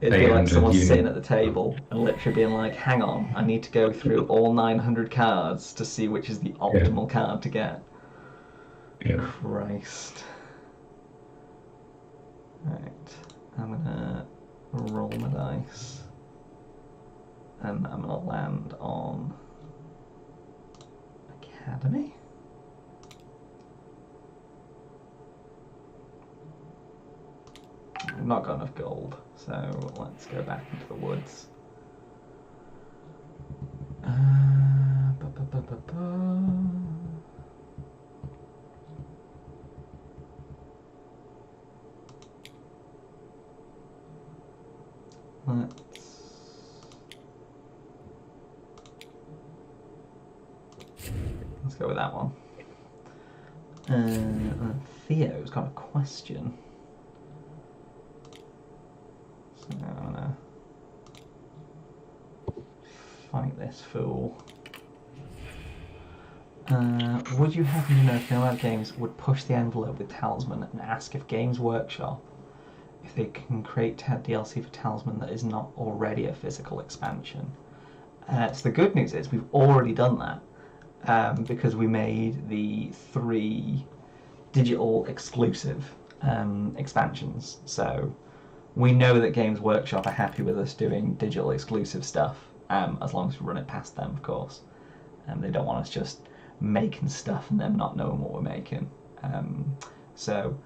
it'd be like someone sitting at the table and literally being like, hang on, I need to go through all 900 cards to see which is the optimal card to get. Yeah. Christ. Right. I'm gonna roll my dice. And I'm gonna land on Academy. I've not got enough gold, so let's go back into the woods. Let's go with that one. Theo's got a question. So I'm gonna fight this fool. Would you happen to know if Nomad Games would push the envelope with Talisman and ask if Games Workshop, if they can create DLC for Talisman that is not already a physical expansion? So the good news is we've already done that because we made the 3 digital exclusive expansions. So we know that Games Workshop are happy with us doing digital exclusive stuff, as long as we run it past them, of course. They don't want us just making stuff and them not knowing what we're making. So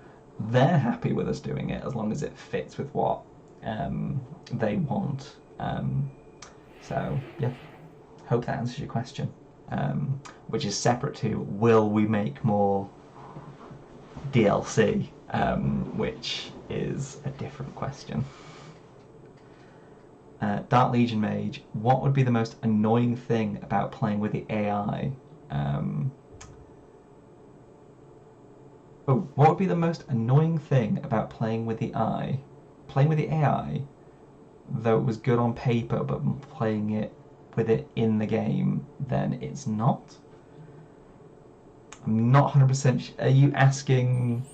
they're happy with us doing it as long as it fits with what they want. So yeah, hope that answers your question, which is separate to will we make more DLC, which is a different question. Dark Legion Mage, what would be the most annoying thing about playing with the AI? What would be the most annoying thing about playing with the AI? Playing with the AI, though it was good on paper, but playing it with it in the game, then it's not? I'm not 100%. Are you asking?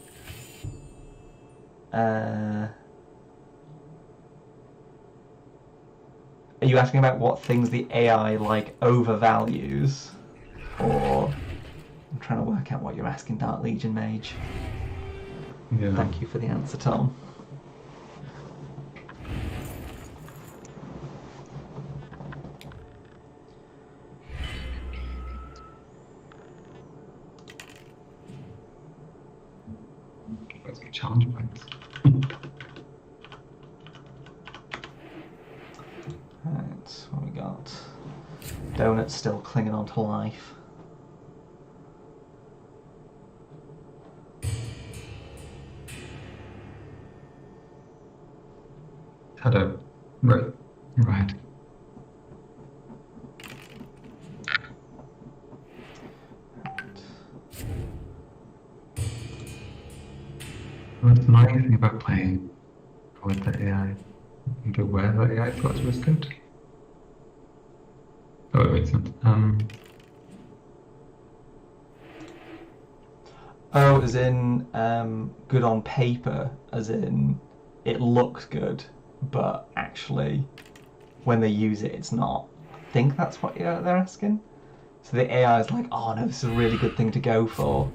Are you asking about what things the AI like overvalues, or I'm trying to work out what you're asking, Dark Legion Mage. Yeah. Thank you for the answer, Tom. Challenge points. Right, what we got? Donut's still clinging on to life. Had a right. What's annoying thing about playing with the AI? The where the AI thought it was good. Oh, it makes sense. Oh, as in good on paper, as in it looks good, but actually when they use it, it's not. I think that's what they're asking. So the AI is like, oh no, this is a really good thing to go for,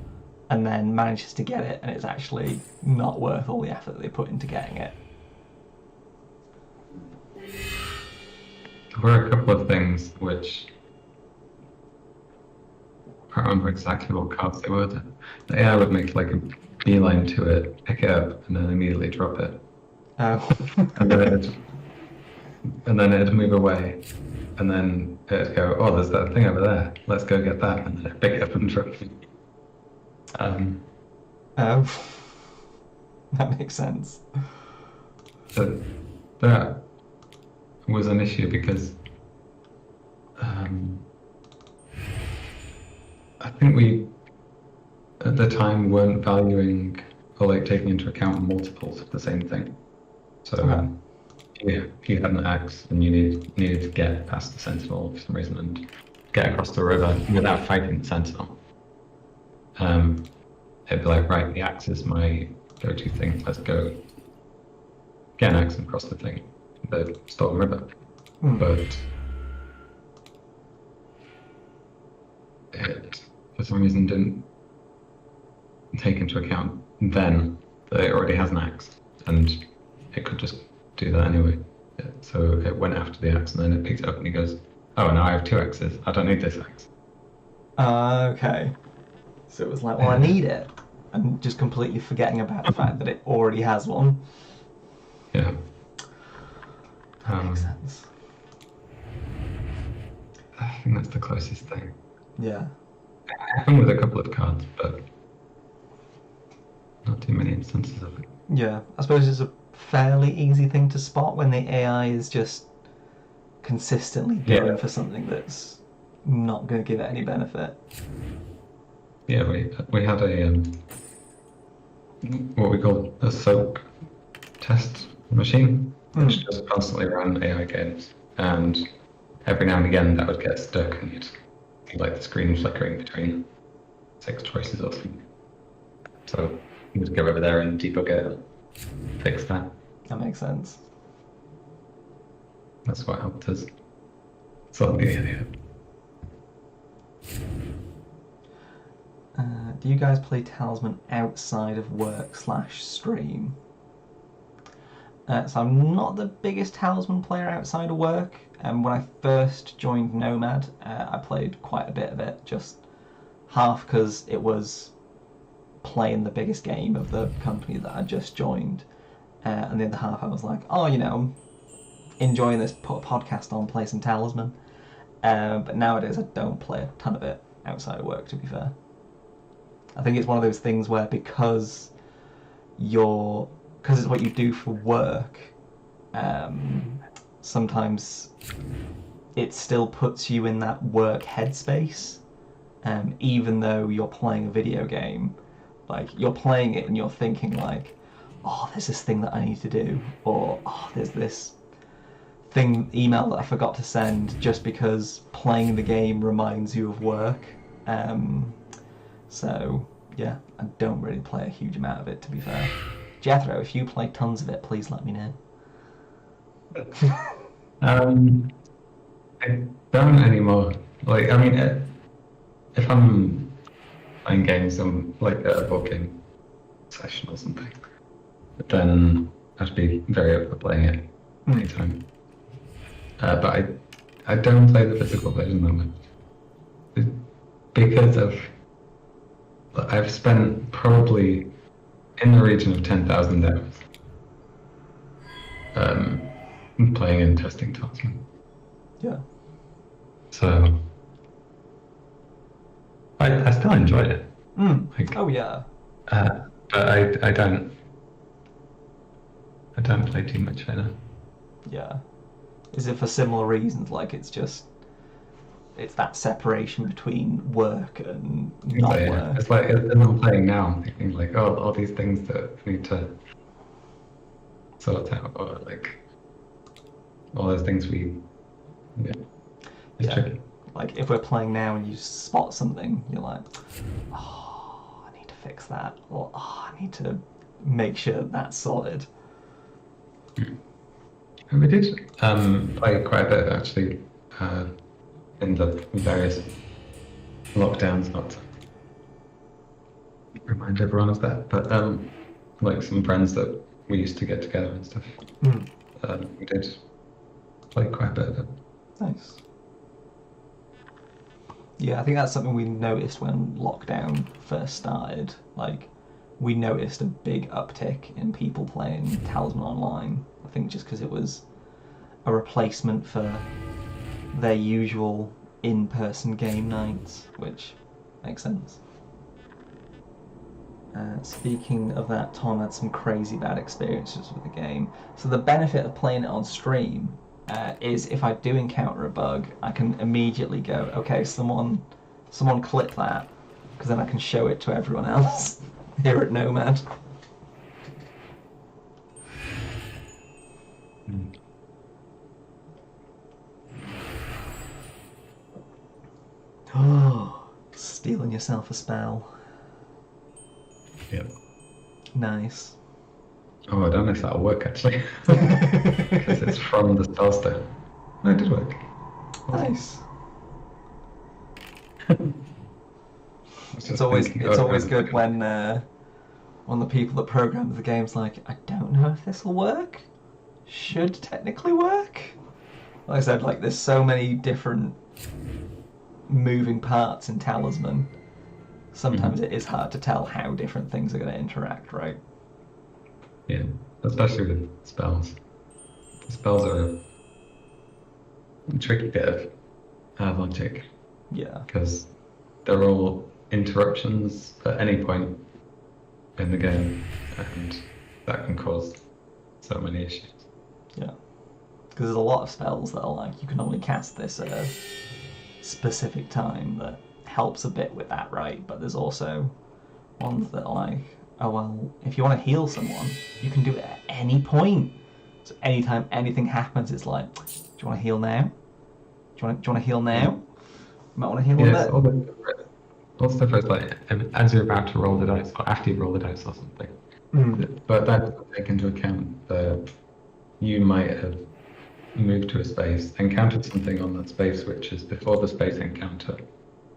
and then manages to get it, and it's actually not worth all the effort they put into getting it. There were a couple of things which I can't remember exactly what cards they were. The AI would make like a beeline to it, pick it up, and then immediately drop it. Oh. and then it'd move away, and then it'd go, oh, there's that thing over there. Let's go get that, and then it'd pick it up and drop it. Oh. That makes sense. So that was an issue because I think we at the time weren't valuing or like taking into account multiples of the same thing. So yeah, if you had an axe and you needed to get past the sentinel for some reason and get across the river without fighting the sentinel, it'd be like, right, the axe is my go-to thing. Let's go get an axe and cross the storm river. But it, for some reason, didn't take into account then that it already has an axe, and it could just do that anyway. So it went after the axe, and then it picked it up and he goes, oh, now I have 2 axes. I don't need this axe. Okay. So it was like, well, I need it. And just completely forgetting about the fact that it already has one. Yeah. That makes sense. I think that's the closest thing. Yeah. It happened with a couple of cards, but not too many instances of it. Yeah. I suppose it's a fairly easy thing to spot when the AI is just consistently going for something that's not going to give it any benefit. Yeah, we had a what we call a soak test machine, which just constantly ran AI games, and every now and again that would get stuck, and you'd see like the screen flickering between 6 choices or something. So you would go over there and debug it and fix that. That makes sense. That's what helped us solve the idea. Do you guys play Talisman outside of work/stream? So I'm not the biggest Talisman player outside of work. When I first joined Nomad, I played quite a bit of it, just half because it was playing the biggest game of the company that I just joined, and the other half I was like, oh, I'm enjoying this podcast on, play some Talisman. But nowadays I don't play a ton of it outside of work, to be fair. I think it's one of those things where because it's what you do for work, sometimes it still puts you in that work headspace, even though you're playing a video game. Like, you're playing it and you're thinking like, oh, there's this thing that I need to do, or oh, there's this email that I forgot to send, just because playing the game reminds you of work. So yeah, I don't really play a huge amount of it, to be fair. Jethro, if you play tons of it, please let me know. I don't anymore. Like, I mean, if I'm playing games on like a board game session or something, but then I'd be very up for playing it anytime. But I don't play the physical version of it because I've spent probably in the region of 10,000 hours playing and testing Talisman. Yeah. So I still enjoy it. Like, oh yeah. But I don't play too much right now. Yeah. Is it for similar reasons? Like, it's that separation between work and not work. It's like, as I'm playing now, I'm thinking like, oh, all these things that I need to sort out, or like all those things it's tricky. Like, if we're playing now and you spot something, you're like, oh, I need to fix that, or oh, I need to make sure that's sorted. And we did play quite a bit actually in the various lockdowns, not to remind everyone of that, but like some friends that we used to get together and stuff. We did play quite a bit of it. Nice. Yeah, I think that's something we noticed when lockdown first started. Like, we noticed a big uptick in people playing Talisman online. I think just because it was a replacement for their usual in-person game nights, which makes sense. Speaking of that, Tom had some crazy bad experiences with the game. So the benefit of playing it on stream is if I do encounter a bug, I can immediately go, okay, someone clip that, because then I can show it to everyone else here at Nomad. Oh, stealing yourself a spell. Yep. Nice. Oh, I don't know if that'll work actually. Because it's from the spell stone. No, it did work. Nice. It's always good when the people that program the game's like, I don't know if this will work. Should technically work. Like I said, like there's so many different moving parts in Talisman. Sometimes it is hard to tell how different things are going to interact, right? Yeah, especially with spells. The spells are a tricky bit of logic. Yeah. Because they're all interruptions at any point in the game, and that can cause so many issues. Yeah. Because there's a lot of spells that are like, you can only cast this at a specific time that helps a bit with that, right? But there's also ones that are like, oh well, if you want to heal someone, you can do it at any point. So anytime anything happens, it's like, do you want to heal now? Do you want to heal now? You might want to heal a bit. All stuff is like as you're about to roll the dice, or after you roll the dice or something. But that doesn't take into account that you might have moved to a space, encountered something on that space which is before the space encounter.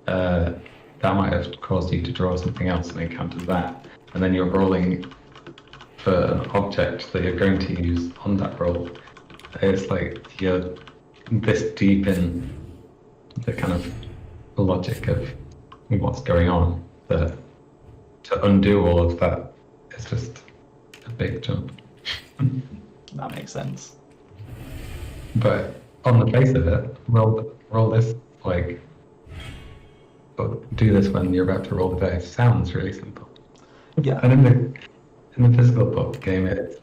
That might have caused you to draw something else and encounter that. And then you're rolling for an object that you're going to use on that roll. It's like you're this deep in the kind of logic of what's going on that to undo all of that is just a big jump. That makes sense. But on the face of it, roll this like, do this when you're about to roll the dice. Sounds really simple. Yeah. And in the physical book game, it's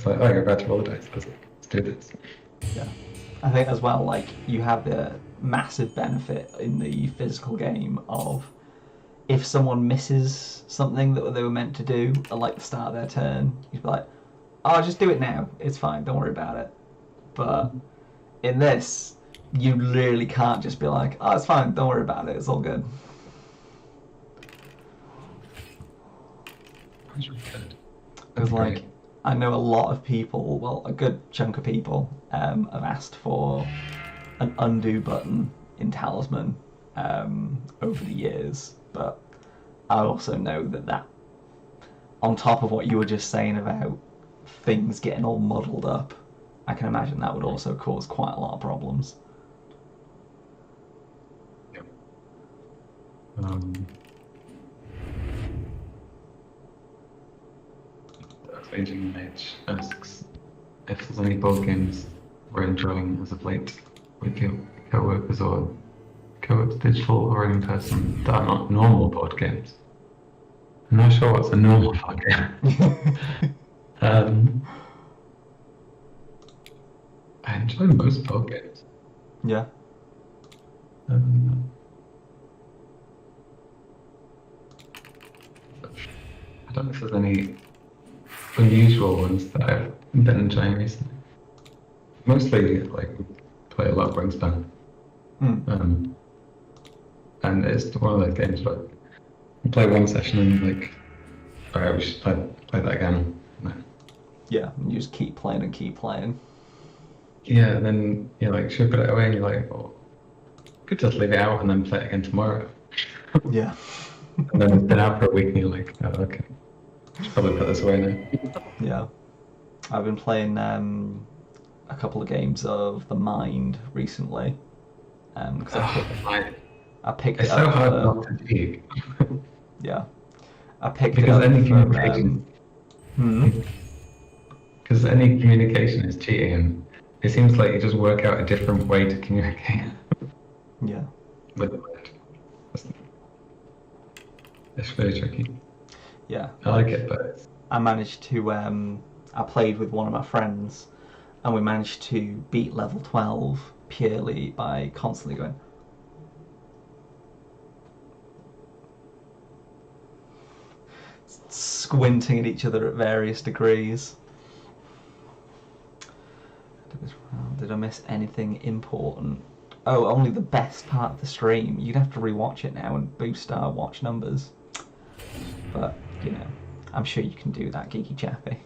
like, oh, you're about to roll the dice. Let's do this. Yeah. I think as well, like you have the massive benefit in the physical game of if someone misses something that they were meant to do at like the start of their turn, you'd be like, oh, just do it now. It's fine. Don't worry about it. But in this, you literally can't just be like, oh, it's fine. Don't worry about it. It's all good. Because like, I know a lot of people, well, a good chunk of people have asked for an undo button in Talisman over the years, but I also know that on top of what you were just saying about things getting all muddled up, I can imagine that would also cause quite a lot of problems. Yep. Aging Mage asks if there's any board games we're enjoying as of late with your co-workers or co-ops, digital or in person, that are not normal board games. I'm not sure what's a normal board game. I enjoy most board games. Yeah. I don't know if there's any unusual ones that I've been enjoying recently. Mostly, like, we play a lot of Wingspan. And it's one of those games where you play one session and like, alright, we should play that again. No. Yeah, and you just keep playing and keep playing. Yeah, and then you like should put it away, and you're like, well, could just leave it out and then play it again tomorrow. Yeah. And then it's been out for a week, and you're like, oh, okay, should probably put this away now. Yeah. I've been playing a couple of games of The Mind recently. Because I picked it It's so up hard for, not to cheat. yeah, I picked it Because up any for communication, hmm? because any communication is cheating, and it seems like you just work out a different way to communicate Yeah. with the mind. It's very tricky. Yeah. I like it, but I managed to I played with one of my friends and we managed to beat level 12 purely by constantly going squinting at each other at various degrees. Did I miss anything important? Oh, only the best part of the stream. You'd have to rewatch it now and boost our watch numbers. But, you know, I'm sure you can do that, Geeky Chappy.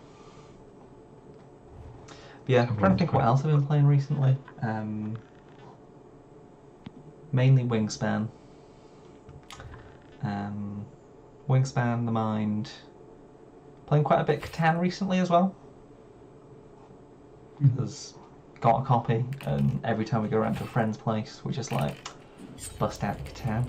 But yeah, I'm trying to think what else I've been playing recently. Mainly Wingspan. Wingspan, The Mind. Playing quite a bit Catan recently as well. There's got a copy, and every time we go around to a friend's place, we just like bust out Catan.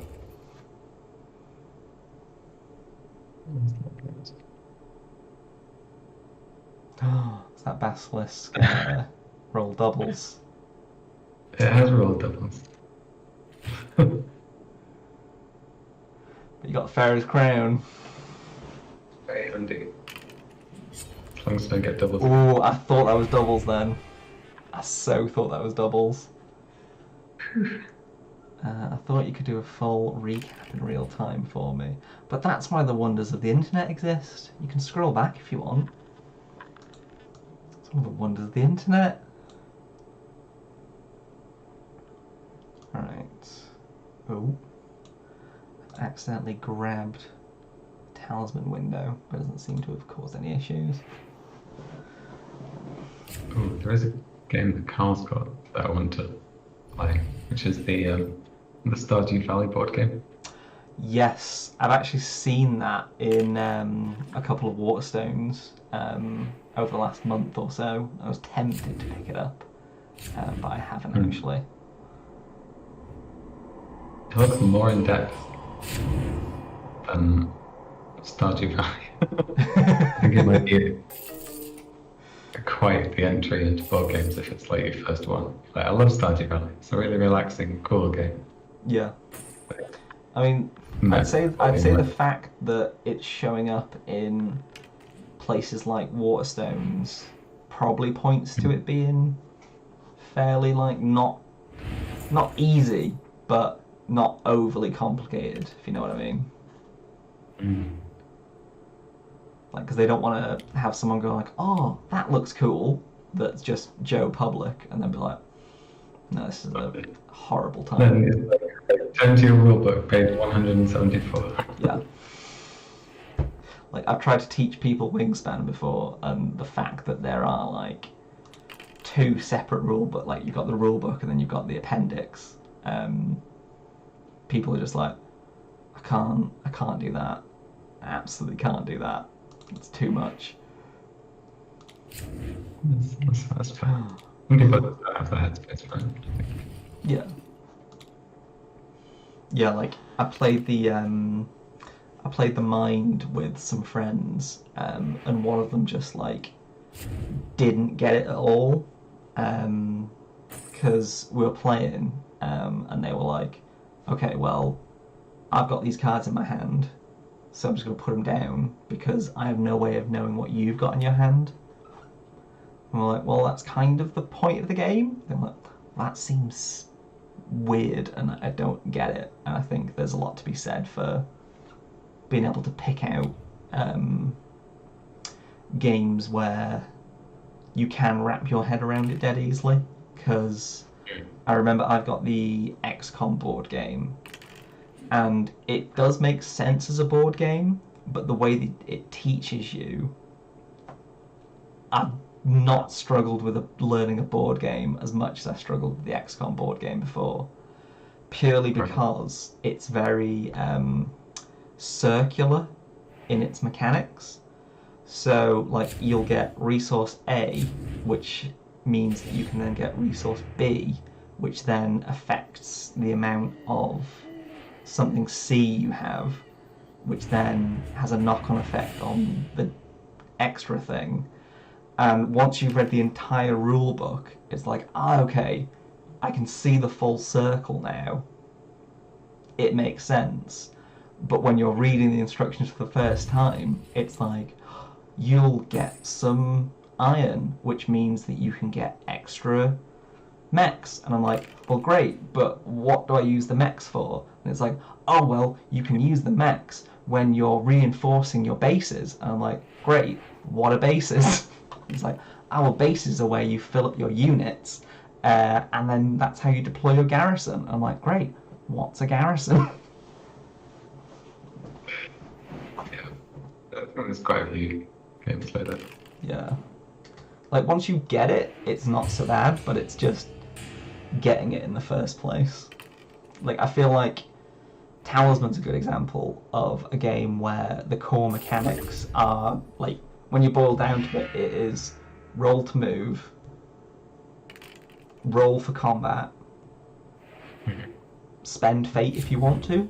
Oh, it's that Basilisk roll doubles. it has rolled doubles. But you got Pharaoh's Crown. Very handy. As long as I don't get doubles. Oh, I thought that was doubles then. I so thought that was doubles. I thought you could do a full recap in real time for me. But that's why the wonders of the internet exist. You can scroll back if you want. It's one of the wonders of the internet. Alright. Oh. I've accidentally grabbed the Talisman window, but it doesn't seem to have caused any issues. Oh, there is a game that Carl's got that I want to play, which is the Stardew Valley board game. Yes, I've actually seen that in a couple of Waterstones over the last month or so. I was tempted to pick it up, but I haven't actually. It looks more in depth than Stardew Valley. I think it might be quite the entry into board games if it's like your first one. Like, I love Stardew Valley. It's a really relaxing, cool game. Yeah. I mean, I'd say the fact that it's showing up in places like Waterstones probably points to it being fairly like not easy, but not overly complicated, if you know what I mean. Like, because they don't want to have someone go like, oh, that looks cool, that's just Joe Public, and then be like, no, this is a horrible time. Then it's turn to your rulebook, page 174. Yeah. Like, I've tried to teach people Wingspan before, and the fact that there are like two separate rulebooks, like you've got the rulebook and then you've got the appendix. People are just like, I can't do that. I absolutely can't do that. It's too much. That's fine. People don't have the headspace for it. Yeah. Yeah, like I played the Mind with some friends, and one of them just like didn't get it at all, because we were playing, and they were like, okay, well, I've got these cards in my hand, so I'm just going to put them down because I have no way of knowing what you've got in your hand. And we're like, well, that's kind of the point of the game. They're like, that seems weird and I don't get it. And I think there's a lot to be said for being able to pick out games where you can wrap your head around it dead easily. Because I remember I've got the XCOM board game, and it does make sense as a board game, but the way that it teaches you I've not struggled with learning a board game as much as I struggled with the XCOM board game before, purely because it's very circular in its mechanics. So, like, you'll get resource A, which means that you can then get resource B, which then affects the amount of something C you have, which then has a knock-on effect on the extra thing. And once you've read the entire rule book, it's like, okay, I can see the full circle now. It makes sense. But when you're reading the instructions for the first time, it's like, you'll get some iron, which means that you can get extra mechs. And I'm like, well, great, but what do I use the mechs for? And it's like, oh, well, you can use the mechs when you're reinforcing your bases. And I'm like, great, what are bases? It's like, our bases are where you fill up your units, and then that's how you deploy your garrison. I'm like, great, what's a garrison? Yeah, I think there's quite a few games like that. Yeah. Like, once you get it, it's not so bad, but it's just getting it in the first place. Like, I feel like Talisman's a good example of a game where the core mechanics are, like, when you boil down to it, it is roll to move, roll for combat, spend fate if you want to.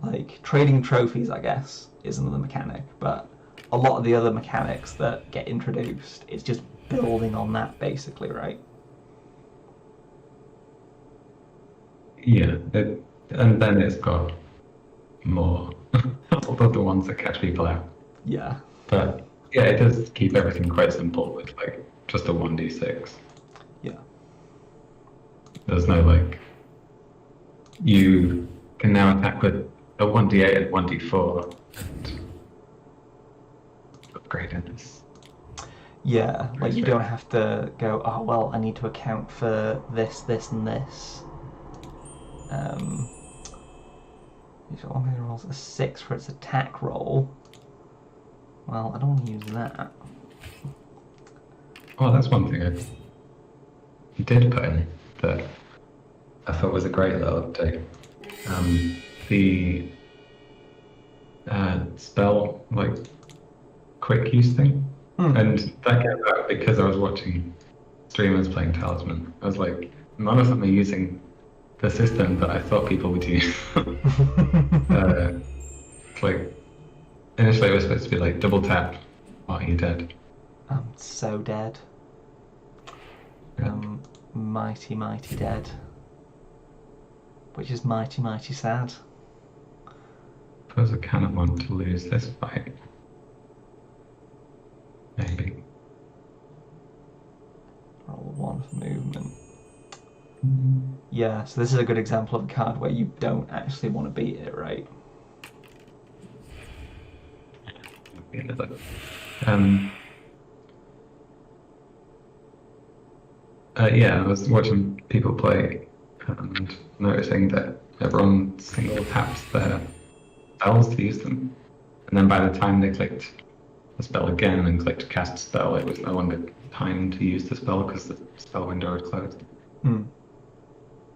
Like, trading trophies, I guess, is another mechanic, but a lot of the other mechanics that get introduced, it's just building on that, basically, right? Yeah, and then it's got more, although the ones that catch people out. Yeah. But yeah, it does keep everything quite simple with like just a 1d6. Yeah. There's no like, you can now attack with a 1d8 and 1d4 and upgrade in this. Yeah, like you don't have to go, oh, well, I need to account for this, this, and this. Usually one rolls a 6 for its attack roll. Well, I don't want to use that. Oh, that's one thing I did put in that I thought was a great little update. The spell, like, quick use thing. And that came about because I was watching streamers playing Talisman. I was like, none of them are using the system that I thought people would use. Like, initially it was supposed to be like double tap while you're dead. I'm so dead. I'm mighty, mighty dead. Which is mighty, mighty sad. I suppose I kind of want to lose this fight. Maybe. Roll 1 for movement. Yeah, so this is a good example of a card where you don't actually want to beat it, right? Yeah, I was watching people play and noticing that everyone single taps their spells to use them. And then by the time they clicked the spell again and clicked cast spell, it was no longer time to use the spell because the spell window had closed.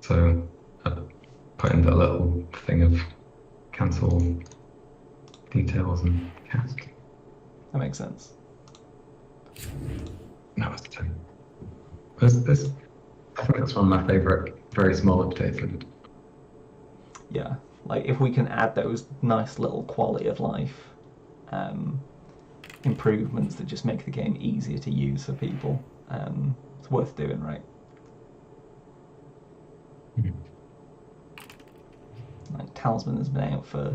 So I put in that little thing of cancel details and cast. That makes sense. No, it's the same. This, I think that's one of my favourite very small updates. Yeah, like if we can add those nice little quality of life improvements that just make the game easier to use for people, it's worth doing, right? Like Talisman has been out for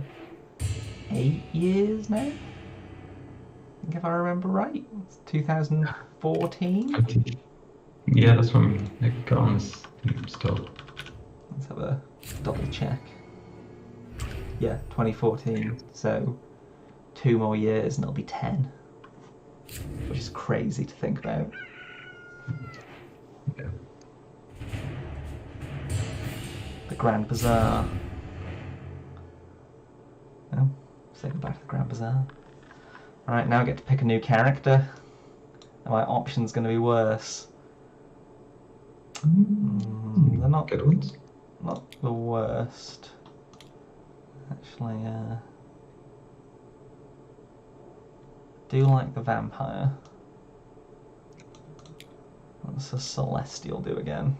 8 years now. I think if I remember right, it's 2014. Yeah, that's when it got on this store. Let's have a double check. Yeah, 2014. So 2 more years and it'll be 10, which is crazy to think about. Yeah. The Grand Bazaar. Oh, say goodbye to the Grand Bazaar. Alright, now I get to pick a new character. Are my options going to be worse? They're not good ones. Not the worst. Actually, do like the vampire. What's a celestial do again?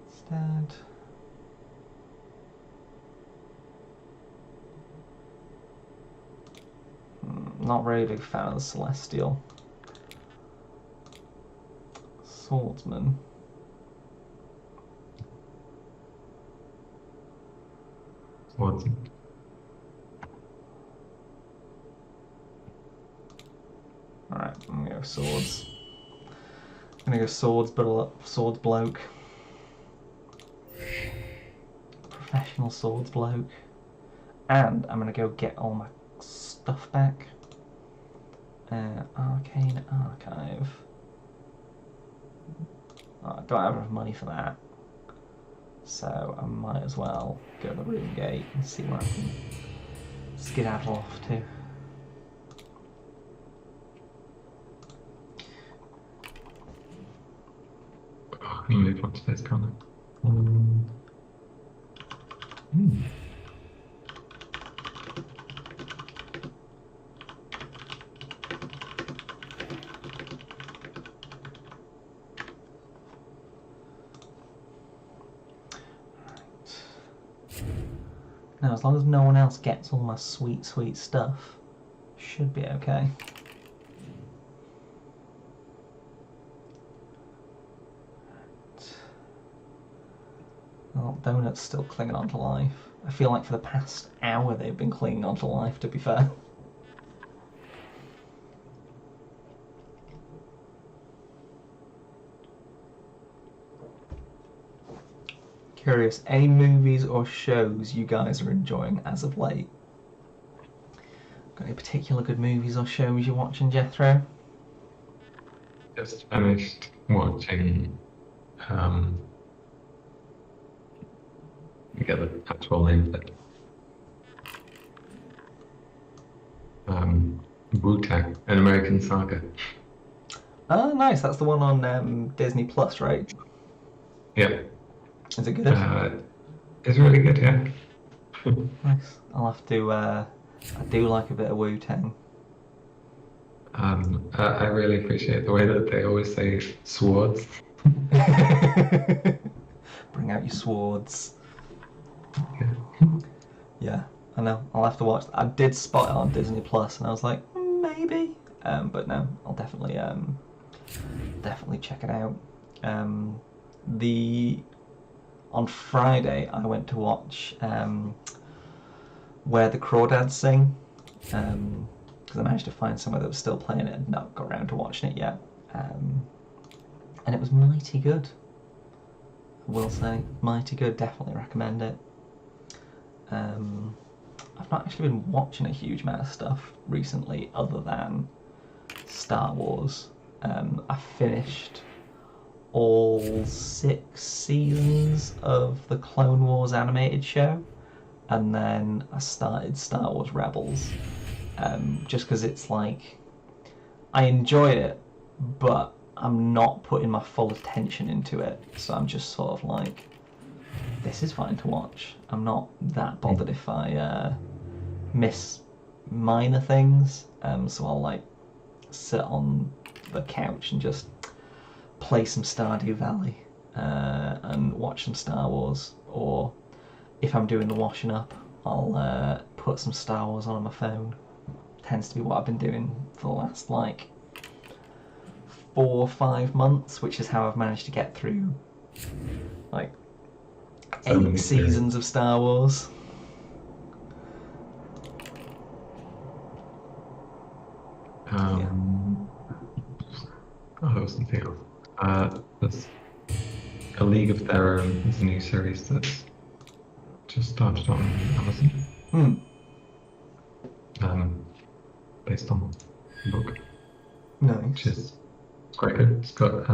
Instead, not very big fan of the celestial. Swordsman. Swordsman. Alright, I'm gonna go swords. I'm gonna go swords, but swords bloke. Professional swords bloke. And I'm gonna go get all my stuff back. Arcane Archive. Oh, I don't have enough money for that. So I might as well go to the room gate and see where I can skedaddle off to. Oh, I really want today's corner. Now, as long as no one else gets all my sweet, sweet stuff, should be okay. Well, Donut's still clinging on to life. I feel like for the past hour they've been clinging on to life, to be fair. Curious, any movies or shows you guys are enjoying as of late? Got any particular good movies or shows you're watching, Jethro? Just finished watching. Get the actual name of it. Wu-Tang, an American Saga. Oh, nice. That's the one on Disney Plus, right? Yeah. Is it good? It's really good, yeah. Nice. I'll have to. I do like a bit of Wu-Tang. I really appreciate the way that they always say swords. Bring out your swords. Yeah. Yeah, I know. I'll have to watch. I did spot it on Disney Plus, and I was like, maybe. But no, I'll definitely check it out. On Friday, I went to watch Where the Crawdads Sing, because I managed to find somewhere that was still playing it and not got around to watching it yet. And it was mighty good. I will say, mighty good. Definitely recommend it. I've not actually been watching a huge amount of stuff recently other than Star Wars. I finished all 6 seasons of the Clone Wars animated show, and then I started Star Wars Rebels, just because it's like, I enjoy it, but I'm not putting my full attention into it, so I'm just sort of like, this is fine to watch. I'm not that bothered if I miss minor things, so I'll like sit on the couch and just play some Stardew Valley and watch some Star Wars, or if I'm doing the washing up, I'll put some Star Wars on my phone. Tends to be what I've been doing for the last like 4 or 5 months, which is how I've managed to get through like 8 seasons of Star Wars. Yeah. Oh, there was something else. There's A League of Their Own is a new series that's just started on Amazon. Based on a book. Nice. Which is quite good. It's got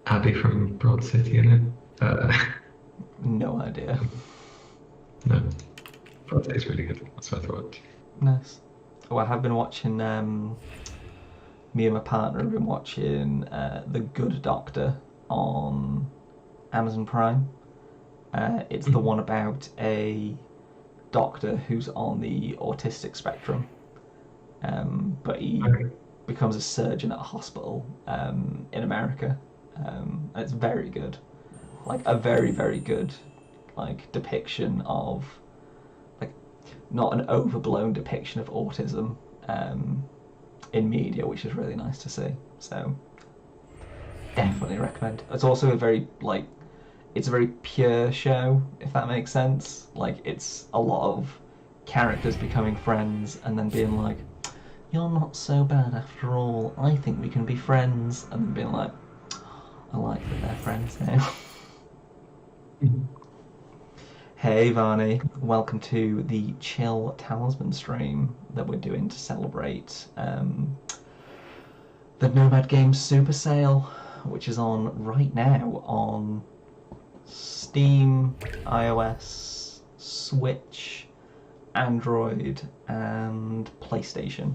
Abby from Broad City in it. No idea. No. But it's really good. That's worth a watch. Nice. Oh, I have been watching. Me and my partner have been watching The Good Doctor on Amazon Prime. It's the one about a doctor who's on the autistic spectrum, but he becomes a surgeon at a hospital in America, and it's very good, like a very very good like depiction of like not an overblown depiction of autism in media, which is really nice to see. So definitely recommend. It's also a very like it's a very pure show, if that makes sense. Like it's a lot of characters becoming friends and then being like, "You're not so bad after all. I think we can be friends," and then being like, "I like that they're friends now." Hey Varney, welcome to the Chill Talisman stream that we're doing to celebrate the Nomad Games Super Sale, which is on right now on Steam, iOS, Switch, Android, and PlayStation.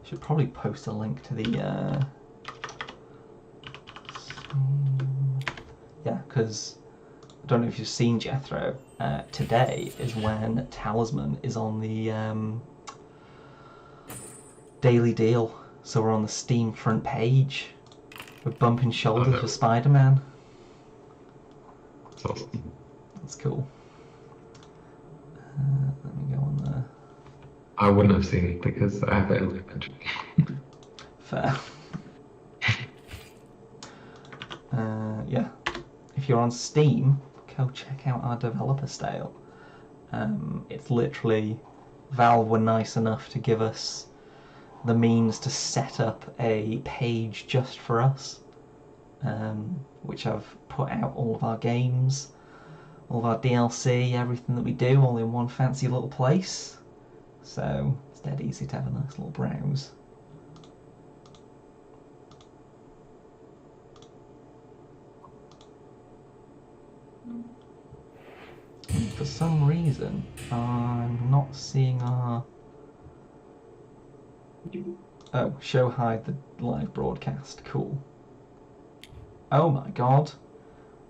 Should probably post a link to the yeah, because I don't know if you've seen Jethro. Today is when Talisman is on the daily deal, so we're on the Steam front page. We're bumping shoulders with Spider-Man. That's awesome. That's cool. Let me go on there. I wouldn't have seen it because I have it in my inventory. Fair. Yeah. If you're on Steam, go check out our developer sale. It's literally Valve were nice enough to give us the means to set up a page just for us, which I've put out all of our games, all of our DLC, everything that we do, all in one fancy little place. So it's dead easy to have a nice little browse. For some reason, I'm not seeing our... Oh, show hide the live broadcast. Cool. Oh my god.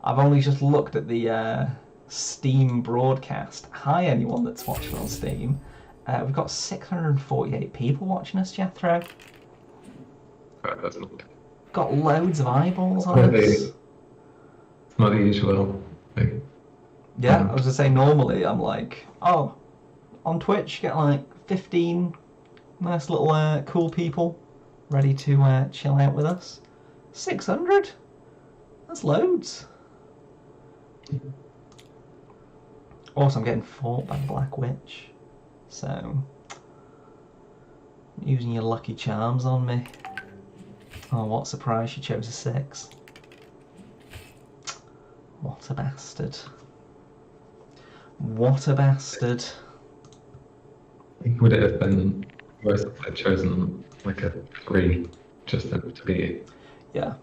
I've only just looked at the Steam broadcast. Hi, anyone that's watching on Steam. We've got 648 people watching us, Jethro. That's not... Got loads of eyeballs on us. It's not the usual thing. Yeah, I was gonna say normally I'm like, oh, on Twitch you get like 15 nice little cool people ready to chill out with us. 600? That's loads. Also, I'm getting fought by the Black Witch, so using your lucky charms on me. Oh, what surprise she chose a 6. What a bastard. What a bastard. Would it have been worse if I'd chosen like a 3 just to beat you? Yeah,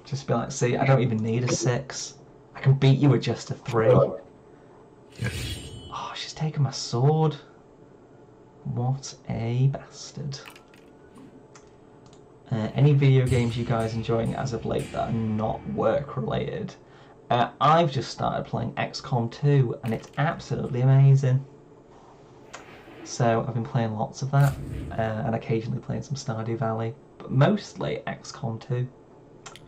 just be like, see, I don't even need a 6. I can beat you with just a 3. Yeah. Oh, she's taken my sword. What a bastard. Any video games you guys enjoying as of late that are not work related? I've just started playing XCOM 2 and it's absolutely amazing. So I've been playing lots of that and occasionally playing some Stardew Valley, but mostly XCOM 2. What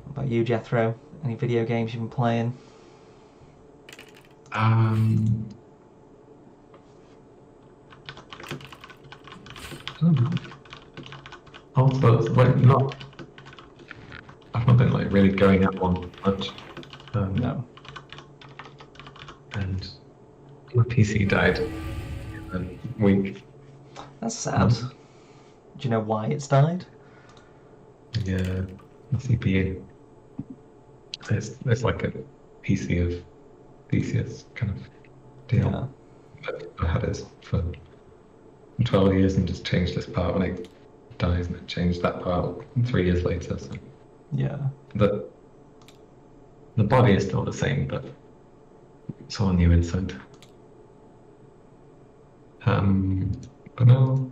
about you, Jethro? Any video games you've been playing? I don't know. Also, I've not been like really going at one much. No. And my PC died in a week. That's sad. Do you know why it's died? Yeah, the CPU. It's like a PC of Theseus kind of deal. Yeah. I've had it for 12 years and just changed this part when it dies, and it changed that part 3 years later. So yeah, the body is still the same, but it's all new inside. But no,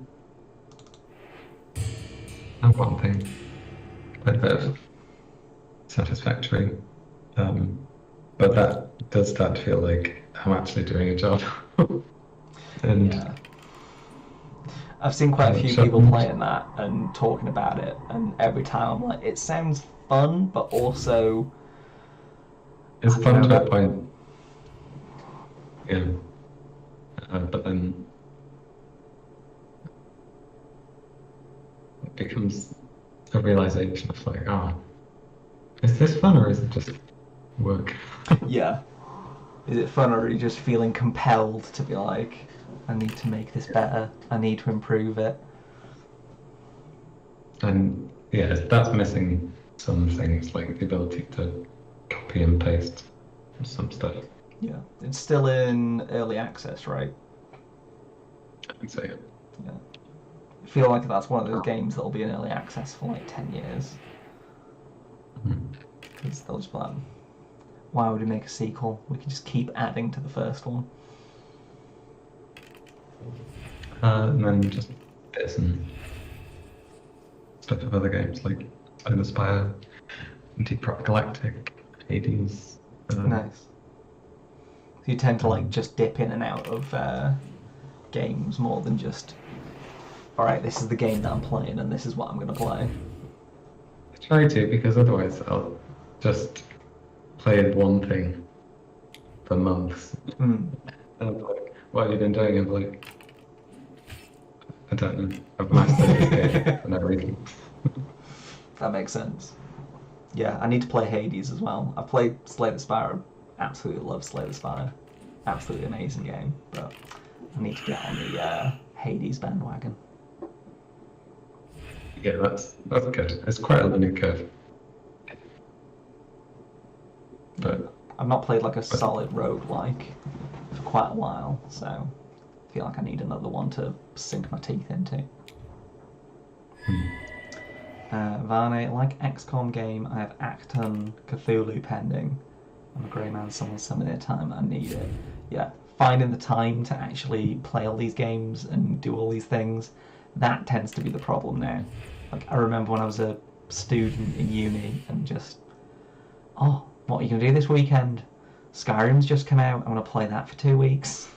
not one thing. Quite a bit of satisfactory. But that does start to feel like I'm actually doing a job. And Yeah. I've seen quite a few people playing that and talking about it, and every time I'm like, it sounds fun, but also it's fun to a point. Yeah. But then it becomes a realization of like, is this fun or is it just work? Yeah. Is it fun, or are you just feeling compelled to be like, I need to make this better, I need to improve it? And yeah, that's missing some things like the ability to copy and paste some stuff. Yeah. It's still in early access, right? I think so, yeah. Yeah. I feel like that's one of those games that'll be in early access for like 10 years. Because they'll just be like, why would we make a sequel? We can just keep adding to the first one. And then just bits and stuff of other games like Slay Spire, Deep Rock Galactic, Hades. Nice. So you tend to like just dip in and out of games more than just, all right, this is the game that I'm playing and this is what I'm going to play. I try to, because otherwise I'll just play one thing for months. And I'm like, what have you been doing? I'm like, I don't know. I've mastered this game for no reason. That makes sense. Yeah, I need to play Hades as well. I've played Slay the Spire. Absolutely love Slay the Spire. Absolutely amazing game. But I need to get on the Hades bandwagon. Yeah, that's good. It's quite a learning curve. But I've not played like a solid roguelike for quite a while, so I feel like I need another one to sink my teeth into. Varney, like XCOM game, I have Acton Cthulhu pending. I'm a grey man, someone sent me their time, I need it. Yeah, finding the time to actually play all these games and do all these things, that tends to be the problem now. Like, I remember when I was a student in uni and just, oh, what are you going to do this weekend? Skyrim's just come out, I'm going to play that for 2 weeks.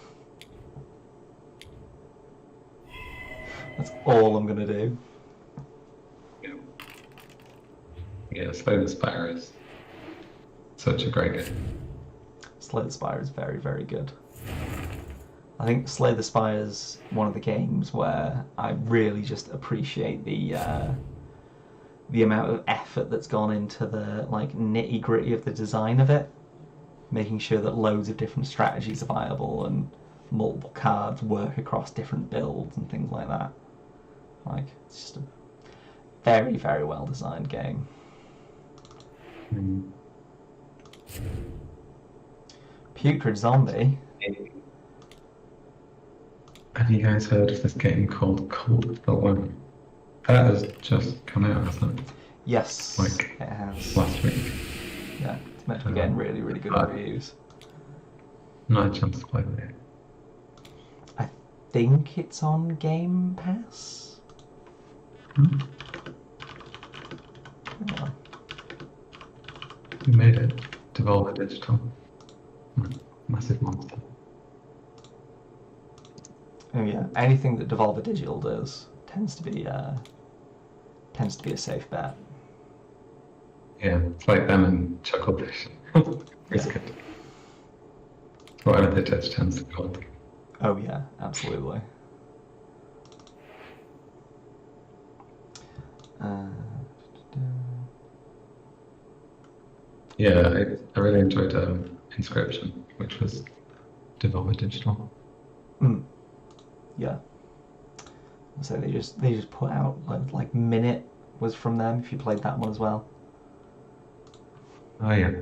That's all I'm going to do. yeah, Slay the Spire is such a great game. Slay the Spire is very, very good. I think Slay the Spire is one of the games where I really just appreciate the amount of effort that's gone into the like nitty gritty of the design of it, making sure that loads of different strategies are viable and multiple cards work across different builds and things like that. Like, it's just a very, very well designed game. Putrid Zombie. Have you guys heard of this game called Cult the Lamb? That has just come out, hasn't it? Yes, like it has. last week. Yeah, it's meant to be getting really, really good reviews. Not a chance to play it. I think it's on Game Pass. Yeah. Who made it? Devolver Digital. Massive monster. Oh yeah, anything that Devolver Digital does tends to be a safe bet. Yeah, it's like them and Chucklefish. It's good. Whatever they touch tends to go. Oh yeah, absolutely. Yeah, I really enjoyed Inscription, which was Devolver Digital. Yeah. So they just put out like Minute was from them. If you played that one as well. Oh yeah.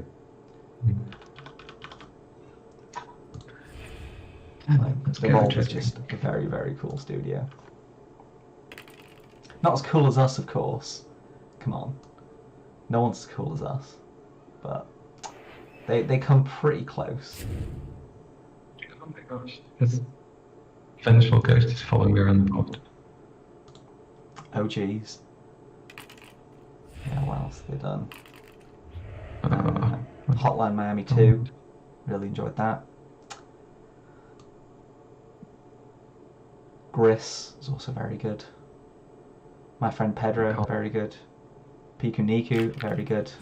Devolver's just a very, very cool studio. Not as cool as us, of course. Come on. No one's as cool as us. But they come pretty close. Oh my gosh. It's vengeful ghost is following me around the pod. Oh jeez. Yeah, what else have they done? Hotline Miami 2. Really enjoyed that. Gris is also very good. My Friend Pedro, very good. Piku Niku, very good.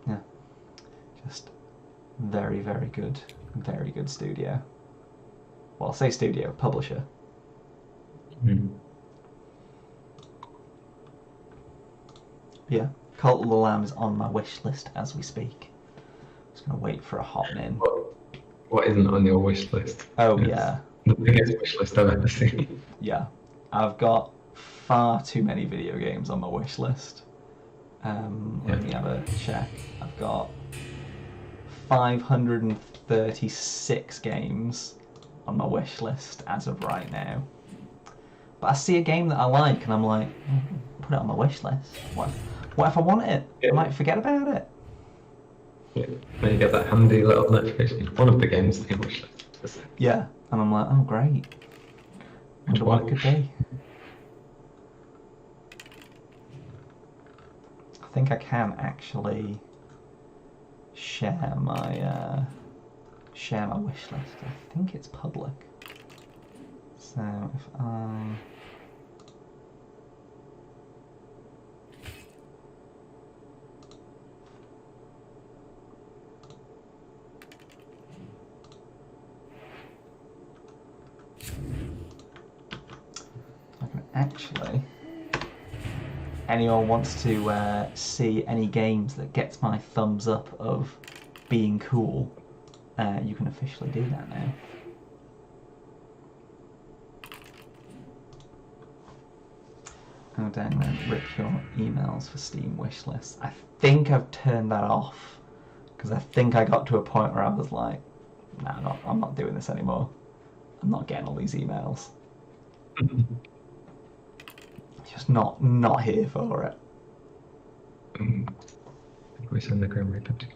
Yeah, just very, very good studio. Well, I'll say studio, publisher. Yeah, Cult of the Lamb is on my wish list as we speak. Just gonna wait for a hot min. What isn't on your wish list? Oh yeah, the biggest wish list I've ever seen. Yeah, I've got far too many video games on my wish list. Let me have a check. I've got 536 games on my wish list as of right now. But I see a game that I like and I'm like, put it on my wish list. What if I want it? I might forget about it. Yeah, then you get that handy little notification. One of the games on your wish list. Yeah, and I'm like, oh great. Wonder what it could be. I think I can actually share my wish list. I think it's public. So if I can actually, anyone wants to see any games that gets my thumbs up of being cool, you can officially do that now. Oh dang, then rip your emails for Steam wishlists. I think I've turned that off because I think I got to a point where I was like, nah, I'm not doing this anymore. I'm not getting all these emails. Just not here for it. I think we send the Grim Reaper to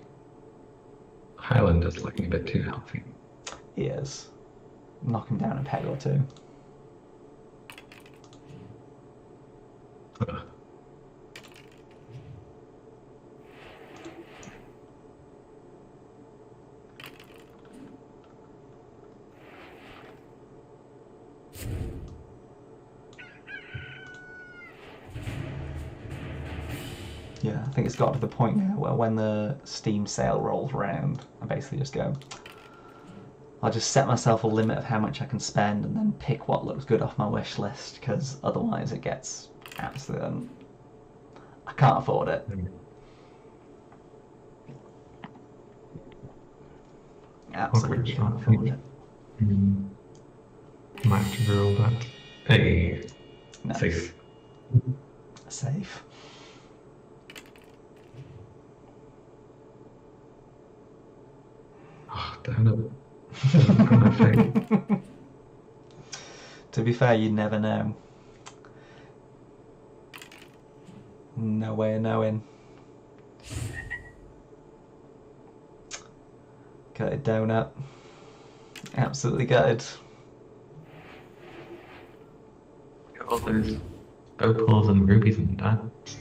Highlander's looking a bit too healthy. He is. Knock him down a peg or two. Yeah, I think it's got to the point now where when the Steam sale rolls around, I basically just go, I'll just set myself a limit of how much I can spend and then pick what looks good off my wish list, because otherwise it gets absolutely... I can't afford it. Absolutely can't afford it. Might have to roll that. Hey, Nice. Safe. Safe. Oh, damn it. To be fair, you never know. No way of knowing. Gutted donut. Absolutely gutted. Got all those opals and rubies and diamonds.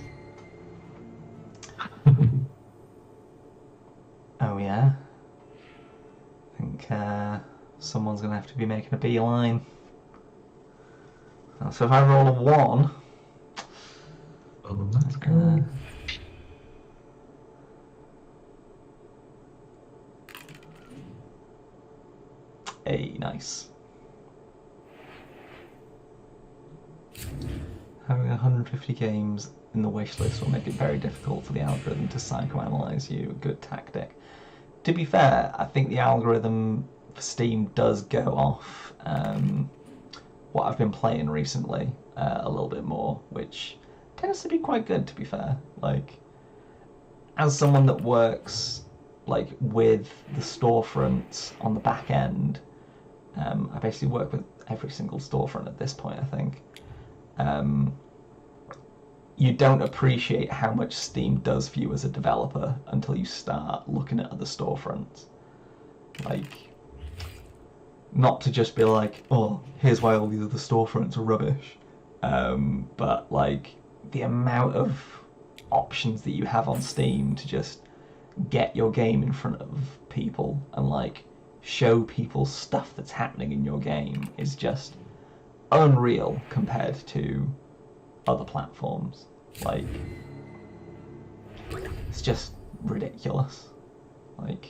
Oh yeah. I think someone's going to have to be making a beeline. So if I roll a 1... Oh, that's good. Hey, nice. Having 150 games in the wishlist will make it very difficult for the algorithm to psychoanalyze you. A good tactic. To be fair, I think the algorithm for Steam does go off what I've been playing recently a little bit more, which tends to be quite good, to be fair. Like, as someone that works like with the storefronts on the back end, I basically work with every single storefront at this point, I think. you don't appreciate how much Steam does for you as a developer until you start looking at other storefronts. Like, not to just be like, oh, here's why all these other storefronts are rubbish, but like the amount of options that you have on Steam to just get your game in front of people and like show people stuff that's happening in your game is just unreal compared to other platforms. Like, it's just ridiculous. Like,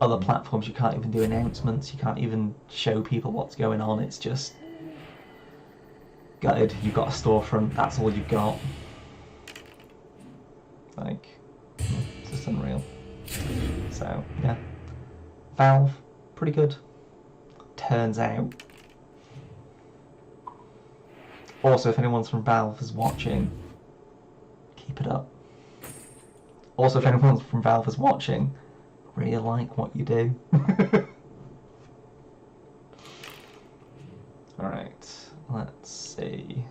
other platforms you can't even do announcements, you can't even show people what's going on. It's just gutted. You've got a storefront, that's all you've got. Like, it's just unreal. So yeah, Valve, pretty good. Turns out. Also, if anyone's from Valve is watching, keep it up. Also, if anyone from Valve is watching, really like what you do. Alright, let's see.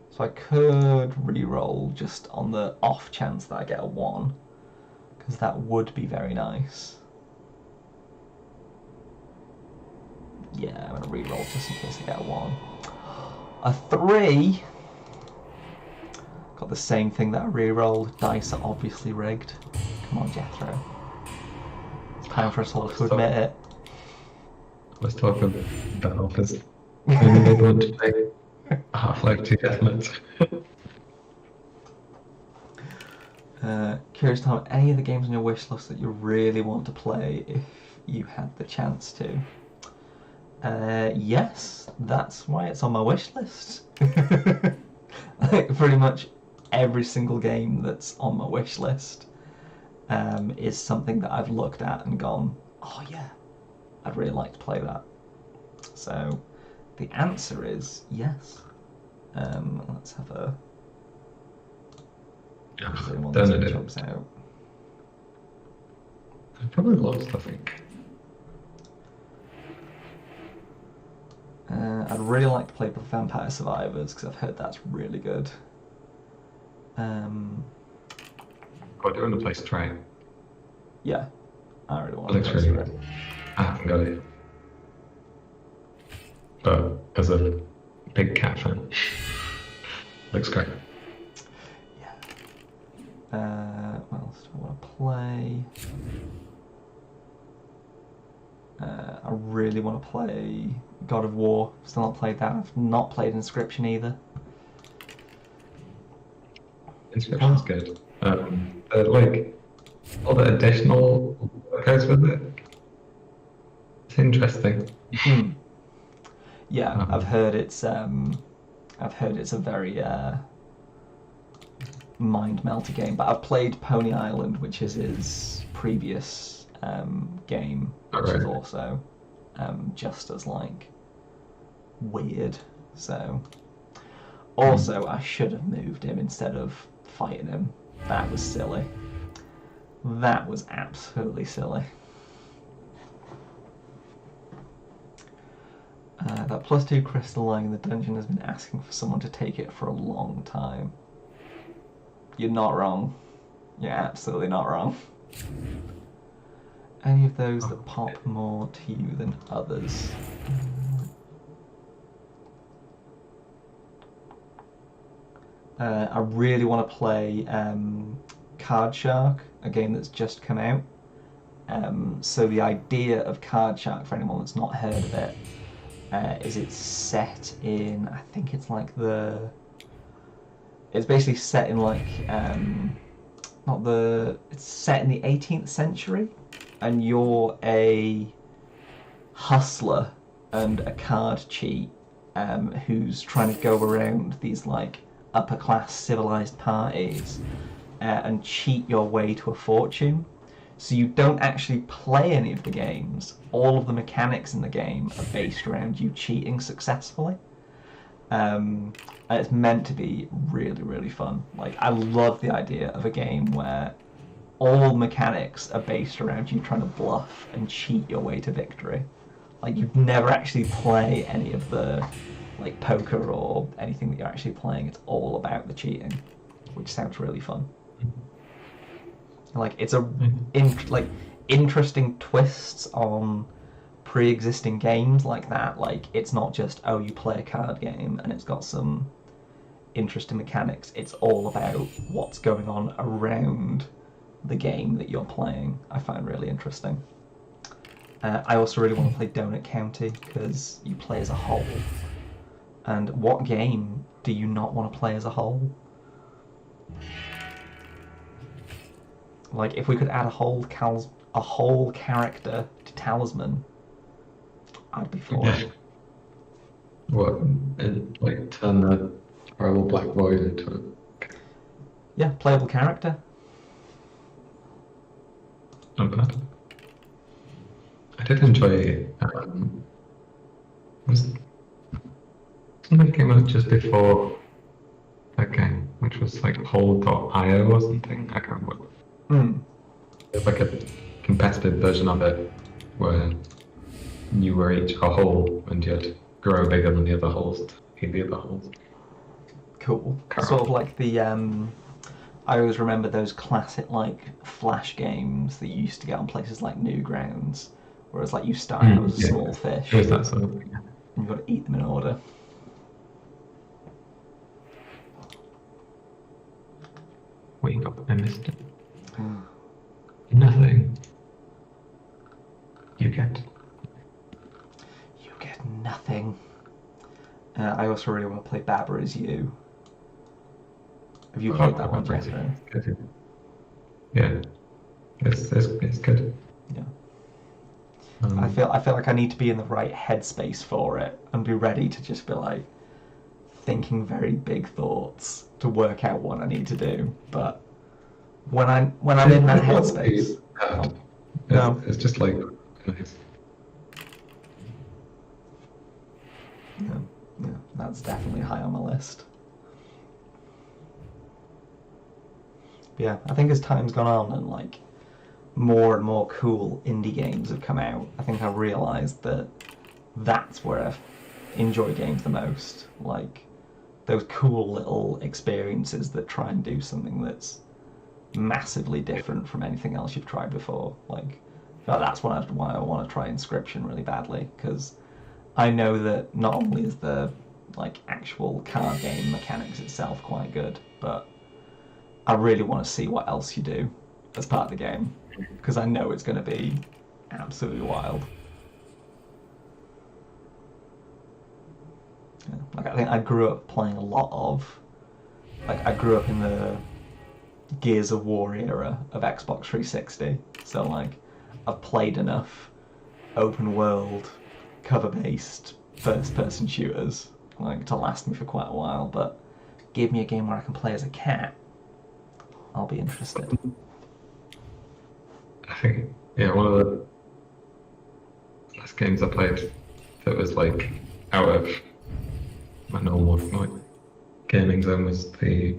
So I could re-roll just on the off chance that I get a 1, because that would be very nice. Yeah, I'm going to re-roll just in case I get a 1. A 3! Got the same thing that I re-rolled. Dice are obviously rigged. Come on, Jethro. It's time for us all to admit it. Let's talk about Valve as only able to play Half-Life 2 Deathmatch. Curious to know any of the games on your wish list that you really want to play if you had the chance to. Yes, that's why it's on my wish list. Like, pretty much every single game that's on my wish list is something that I've looked at and gone, oh yeah, I'd really like to play that. So the answer is yes. Let's have a... one that jumps out. I probably lost, I think. I'd really like to play Vampire Survivors because I've heard that's really good. I do want to play Stray. Yeah, I really want It to looks play really Stray. good. I haven't got it. But as a big cat fan, looks great. Yeah. What else do I want to play? I really want to play God of War. Still not played that. I've not played Inscription either. Inscription's good. Like all the additional that goes with it. It's interesting. Yeah, I've heard it's a very mind-melting game. But I've played Pony Island, which is his previous game, which is also just as like weird. So also I should have moved him instead of fighting him. That was silly. That was absolutely silly. That +2 crystal lying in the dungeon has been asking for someone to take it for a long time. You're not wrong. You're absolutely not wrong. Any of those that pop more to you than others? I really want to play Card Shark, a game that's just come out. So the idea of Card Shark, for anyone that's not heard of it, is it's set in, I think it's like it's basically set in like, it's set in the 18th century, and you're a hustler and a card cheat who's trying to go around these like upper class civilized parties and cheat your way to a fortune. So you don't actually play any of the games. All of the mechanics in the game are based around you cheating successfully. And it's meant to be really, really fun. Like, I love the idea of a game where all mechanics are based around you trying to bluff and cheat your way to victory. Like, you'd never actually play any of the like poker or anything that you're actually playing. It's all about the cheating. which sounds really fun. Like it's interesting twists on pre-existing games like that. Like it's not just you play a card game and it's got some interesting mechanics. It's all about what's going on around the game that you're playing. I find really interesting. I also really want to play Donut County because you play as a whole. And what game do you not want to play as a whole? Like if we could add a whole character to Talisman, I'd be for it. What? Like turn the horrible black void into Yeah, playable character. not bad. I did enjoy something came out just before that game, which was like Hole.io or something. I can't remember. It's like a competitive version of it where you were each a hole and you had to grow bigger than the other holes to hit the other holes. Cool. Sort of like the I always remember those classic like Flash games that you used to get on places like Newgrounds, where it's like you start out as a small fish. It was that sort of thing. And you've got to eat them in order. Wake up, I missed it. Nothing. You get nothing. I also really want to play Baba Is You. Have you played that one, Jethro? Yeah, it's good. Yeah. I feel like I need to be in the right headspace for it and be ready to just be like thinking very big thoughts to work out what I need to do. But when I'm in that headspace, no, it's just like nice. Yeah, that's definitely high on my list. But yeah, I think as time's gone on and like more and more cool indie games have come out, I think I've realised that that's where I enjoy games the most. Like those cool little experiences that try and do something that's massively different from anything else you've tried before. Like that's why I want to try Inscription really badly, because I know that not only is the like actual card game mechanics itself quite good, but I really want to see what else you do as part of the game, because I know it's going to be absolutely wild. Yeah, like I think I grew up playing a lot of, like I grew up in the Gears of War era of Xbox 360, so like I've played enough open world, cover-based first-person shooters like to last me for quite a while. But give me a game where I can play as a cat, I'll be interested. I think one of the last games I played that was like out of my normal like gaming zone was the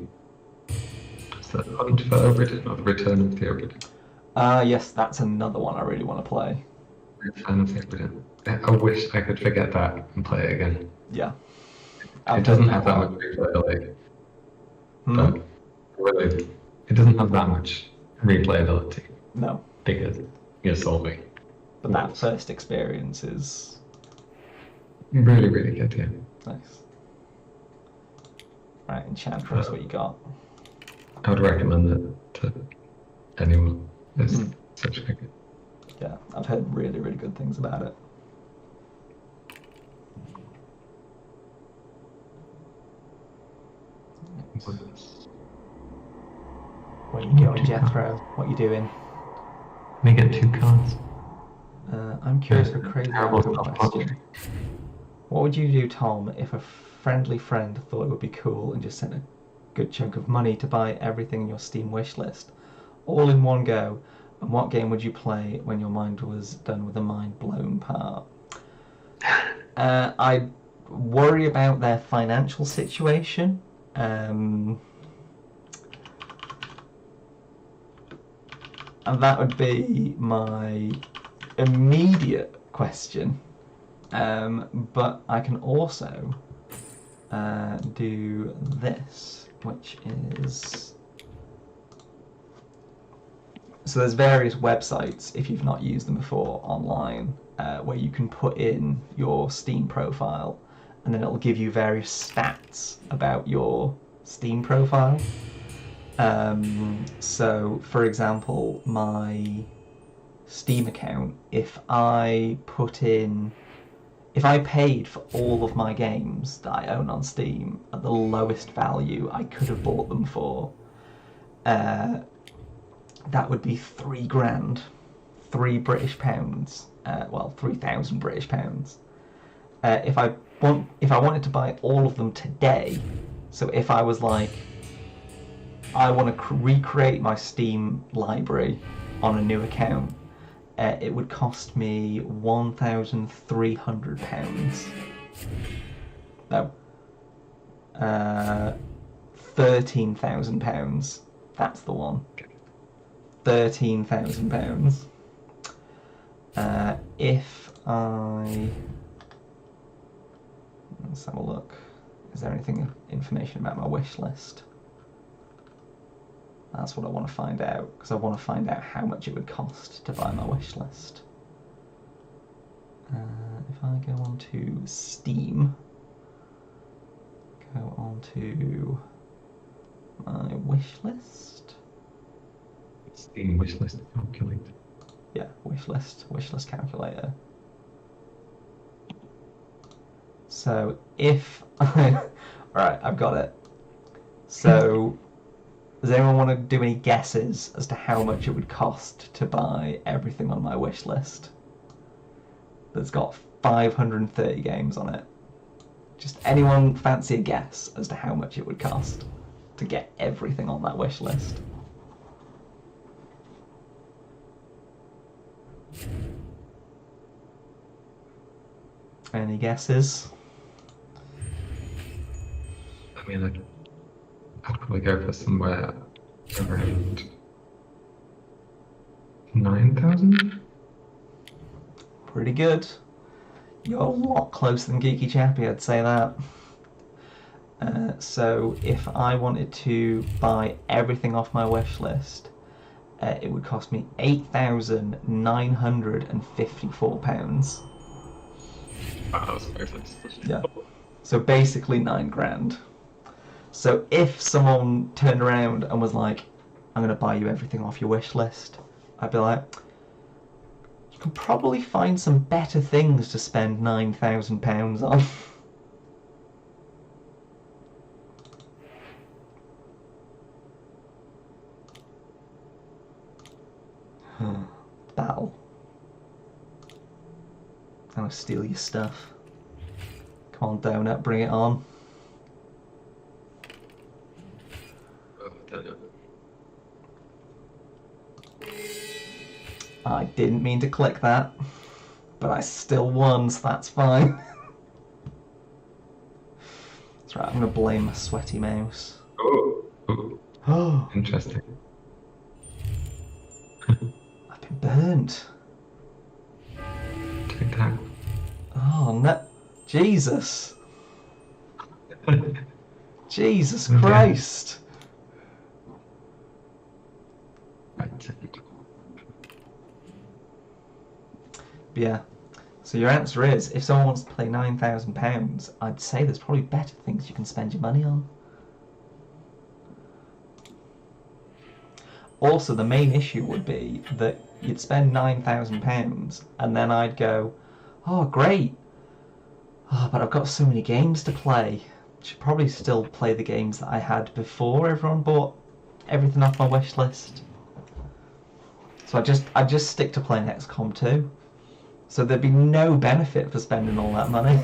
Hunt for Obridin or the Return of the Obridin. Yes, that's another one I really want to play. Return of the Obridin. I wish I could forget that and play it again. Yeah. It doesn't have that much replayability. But really, it doesn't have that much replayability. No. Because you're solving. But that first experience is really, really good, yeah. nice. Right, Enchantress, what you got? I would recommend it to anyone. It's such a good game. Yeah, I've heard really, really good things about it. Where you going, Jethro? What you doing? Let me get 2 cards. I'm curious for a crazy question. What would you do, Tom, if a friendly friend thought it would be cool and just sent a good chunk of money to buy everything in your Steam wish list, all in one go? And what game would you play when your mind was done with the mind-blown part? I'd worry about their financial situation. And that would be my immediate question. But I can also do this. which is... So there's various websites, if you've not used them before, online, where you can put in your Steam profile, and then it'll give you various stats about your Steam profile. So, for example, my Steam account, if I paid for all of my games that I own on Steam at the lowest value I could have bought them for, that would be £3,000, £3 British, well, £3,000 British. If I wanted to buy all of them today, so if I was like, I want to recreate my Steam library on a new account, it would cost me £1,300. No, £13,000. That's the one. £13,000. If I... Let's have a look. Is there anything information about my wish list? That's what I want to find out, because I want to find out how much it would cost to buy my wish list. If I go on to Steam, go on to my wish list. Steam wish list calculator. Yeah, wish list calculator. So if right, I've got it. So does anyone want to do any guesses as to how much it would cost to buy everything on my wish list that's got 530 games on it? Just anyone fancy a guess as to how much it would cost to get everything on that wish list? Any guesses? I mean, I'd probably go for somewhere around 9,000. Pretty good. You're a lot closer than Geeky Chappie, I'd say that. So if I wanted to buy everything off my wish list, it would cost me £8,954. Wow, that was very close. Yeah. So basically £9,000. So if someone turned around and was like, I'm going to buy you everything off your wish list, I'd be like, you can probably find some better things to spend £9,000 on. Battle. I'm going to steal your stuff. Come on, Donut, bring it on. I didn't mean to click that, but I still won, so that's fine. That's right, I'm going to blame my sweaty mouse. Oh, interesting. I've been burnt. Take that. Oh, no. Jesus. Jesus Christ. Yeah. So your answer is, if someone wants to play £9,000, I'd say there's probably better things you can spend your money on. Also, the main issue would be that you'd spend £9,000 and then I'd go, oh, great. Oh, but I've got so many games to play. Should probably still play the games that I had before everyone bought everything off my wish list. So I just stick to playing XCOM 2. So there'd be no benefit for spending all that money.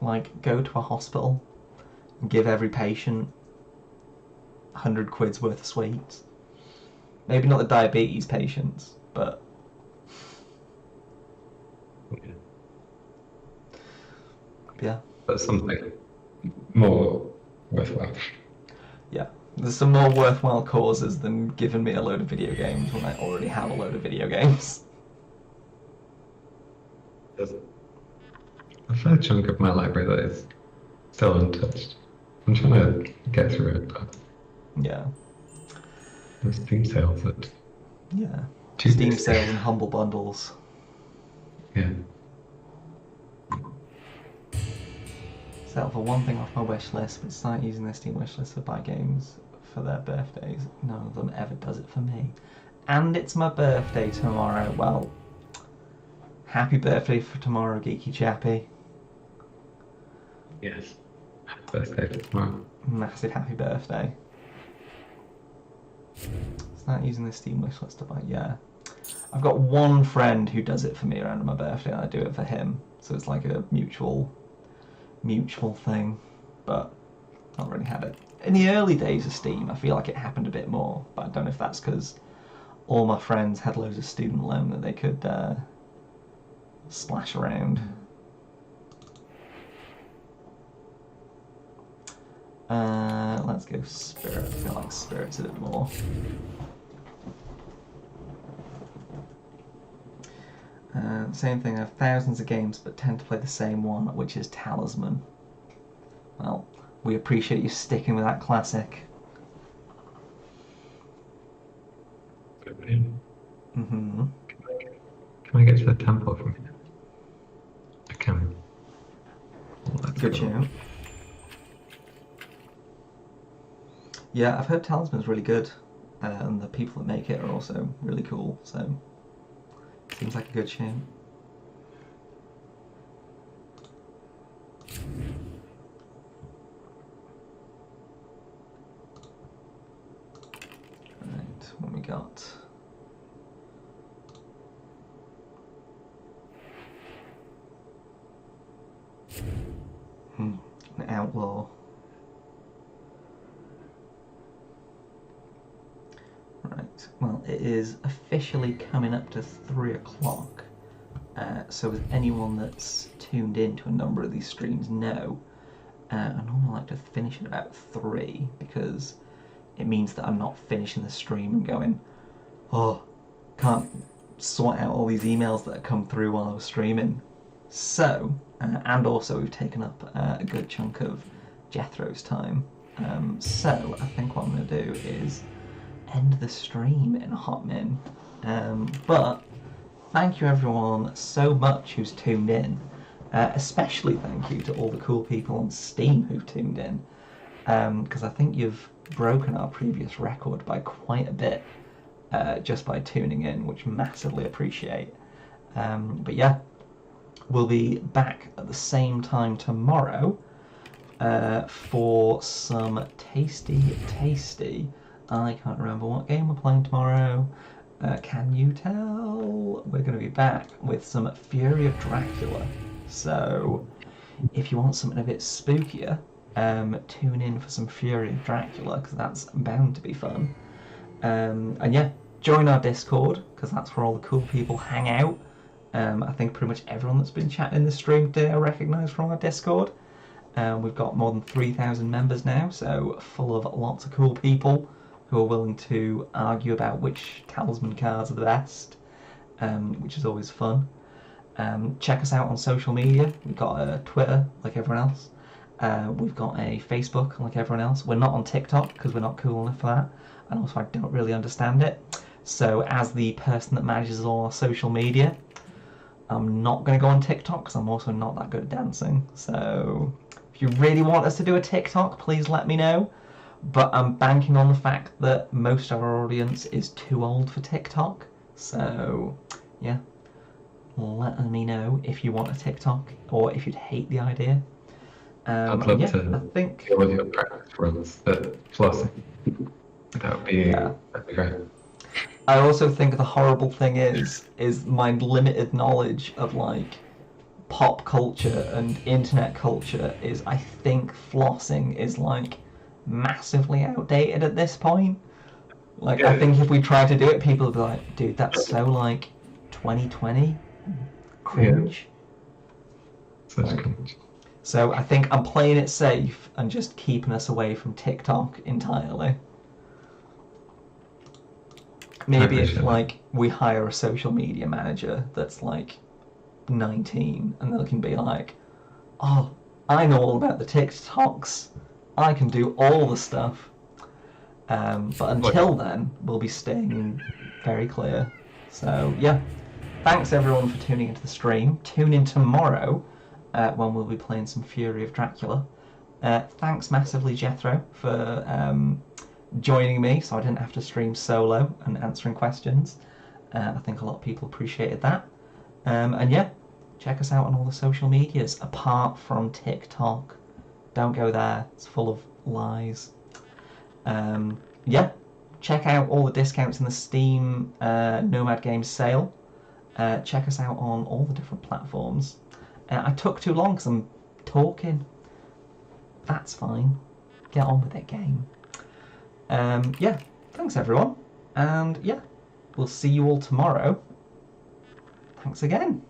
Like, go to a hospital and give every patient 100 quid's worth of sweets. Maybe not the diabetes patients, but... Yeah. But something more worthwhile. Yeah. There's some more worthwhile causes than giving me a load of video games when I already have a load of video games. there's a fair chunk of my library that is still untouched. I'm trying to get through it, but Yeah. there's Steam sales at Yeah. Tuesday. Steam sales and humble bundles. Yeah. Settle for one thing off my wish list, but start using their Steam wish list to buy games for their birthdays. None of them ever does it for me. And it's my birthday tomorrow. Well, happy birthday for tomorrow, Geeky Chappy. Yes. Happy birthday for tomorrow. Massive happy birthday. Start using the Steam wish list to buy. Yeah. I've got one friend who does it for me around my birthday, and I do it for him. So it's like a mutual thing, but not really had it. In the early days of Steam, I feel like it happened a bit more, but I don't know if that's because all my friends had loads of student loan that they could splash around. Let's go Spirit. I feel like Spirit's a bit more. Same thing, I have thousands of games but tend to play the same one, which is Talisman. Well, we appreciate you sticking with that classic. Mm-hmm. Can I get to the temple from here? I can. Good tune. Yeah, I've heard Talisman's really good, and the people that make it are also really cool, so seems like a good tune. Right, what we got? An outlaw. Right, well, it is officially coming up to 3 o'clock. So as anyone that's tuned in to a number of these streams know, I normally like to finish at about 3 because it means that I'm not finishing the stream and going, oh, can't sort out all these emails that have come through while I was streaming. So, and also we've taken up a good chunk of Jethro's time. So I think what I'm going to do is end the stream in a hot min. But thank you everyone so much who's tuned in. Especially thank you to all the cool people on Steam who've tuned in. Because I think you've broken our previous record by quite a bit just by tuning in, which massively appreciate. But yeah, we'll be back at the same time tomorrow for some tasty. I can't remember what game we're playing tomorrow. Can you tell? We're going to be back with some Fury of Dracula. So if you want something a bit spookier, tune in for some Fury of Dracula, because that's bound to be fun. And yeah, join our Discord, because that's where all the cool people hang out. I think pretty much everyone that's been chatting in the stream today I recognise from our Discord. We've got more than 3,000 members now, so full of lots of cool people who are willing to argue about which Talisman cards are the best, which is always fun. Check us out on social media. We've got a Twitter, like everyone else. We've got a Facebook, like everyone else. We're not on TikTok, because we're not cool enough for that, and also I don't really understand it. So as the person that manages all our social media, I'm not going to go on TikTok, because I'm also not that good at dancing. So if you really want us to do a TikTok, please let me know. But I'm banking on the fact that most of our audience is too old for TikTok. So, yeah, let me know if you want a TikTok or if you'd hate the idea. I'd love to I think deal with your practice runs at flossing. That'd be great. I also think the horrible thing is my limited knowledge of like pop culture and internet culture is I think flossing is like massively outdated at this point. Like, yeah. I think if we try to do it, people will be like, dude, that's so like 2020 cringe. Yeah. Such cringe. So I think I'm playing it safe and just keeping us away from TikTok entirely. Maybe if like we hire a social media manager that's like 19 and they can be like, oh, I know all about the TikToks. I can do all the stuff. But until then, we'll be staying very clear. So, yeah. Thanks everyone for tuning into the stream. Tune in tomorrow when we'll be playing some Fury of Dracula. Thanks massively, Jethro, for joining me so I didn't have to stream solo and answering questions. I think a lot of people appreciated that. And yeah, check us out on all the social medias apart from TikTok. Don't go there, it's full of lies. Yeah, check out all the discounts in the Steam Nomad Games sale. Check us out on all the different platforms. I took too long because I'm talking. That's fine. Get on with it, game. Yeah, thanks everyone. And yeah, we'll see you all tomorrow. Thanks again.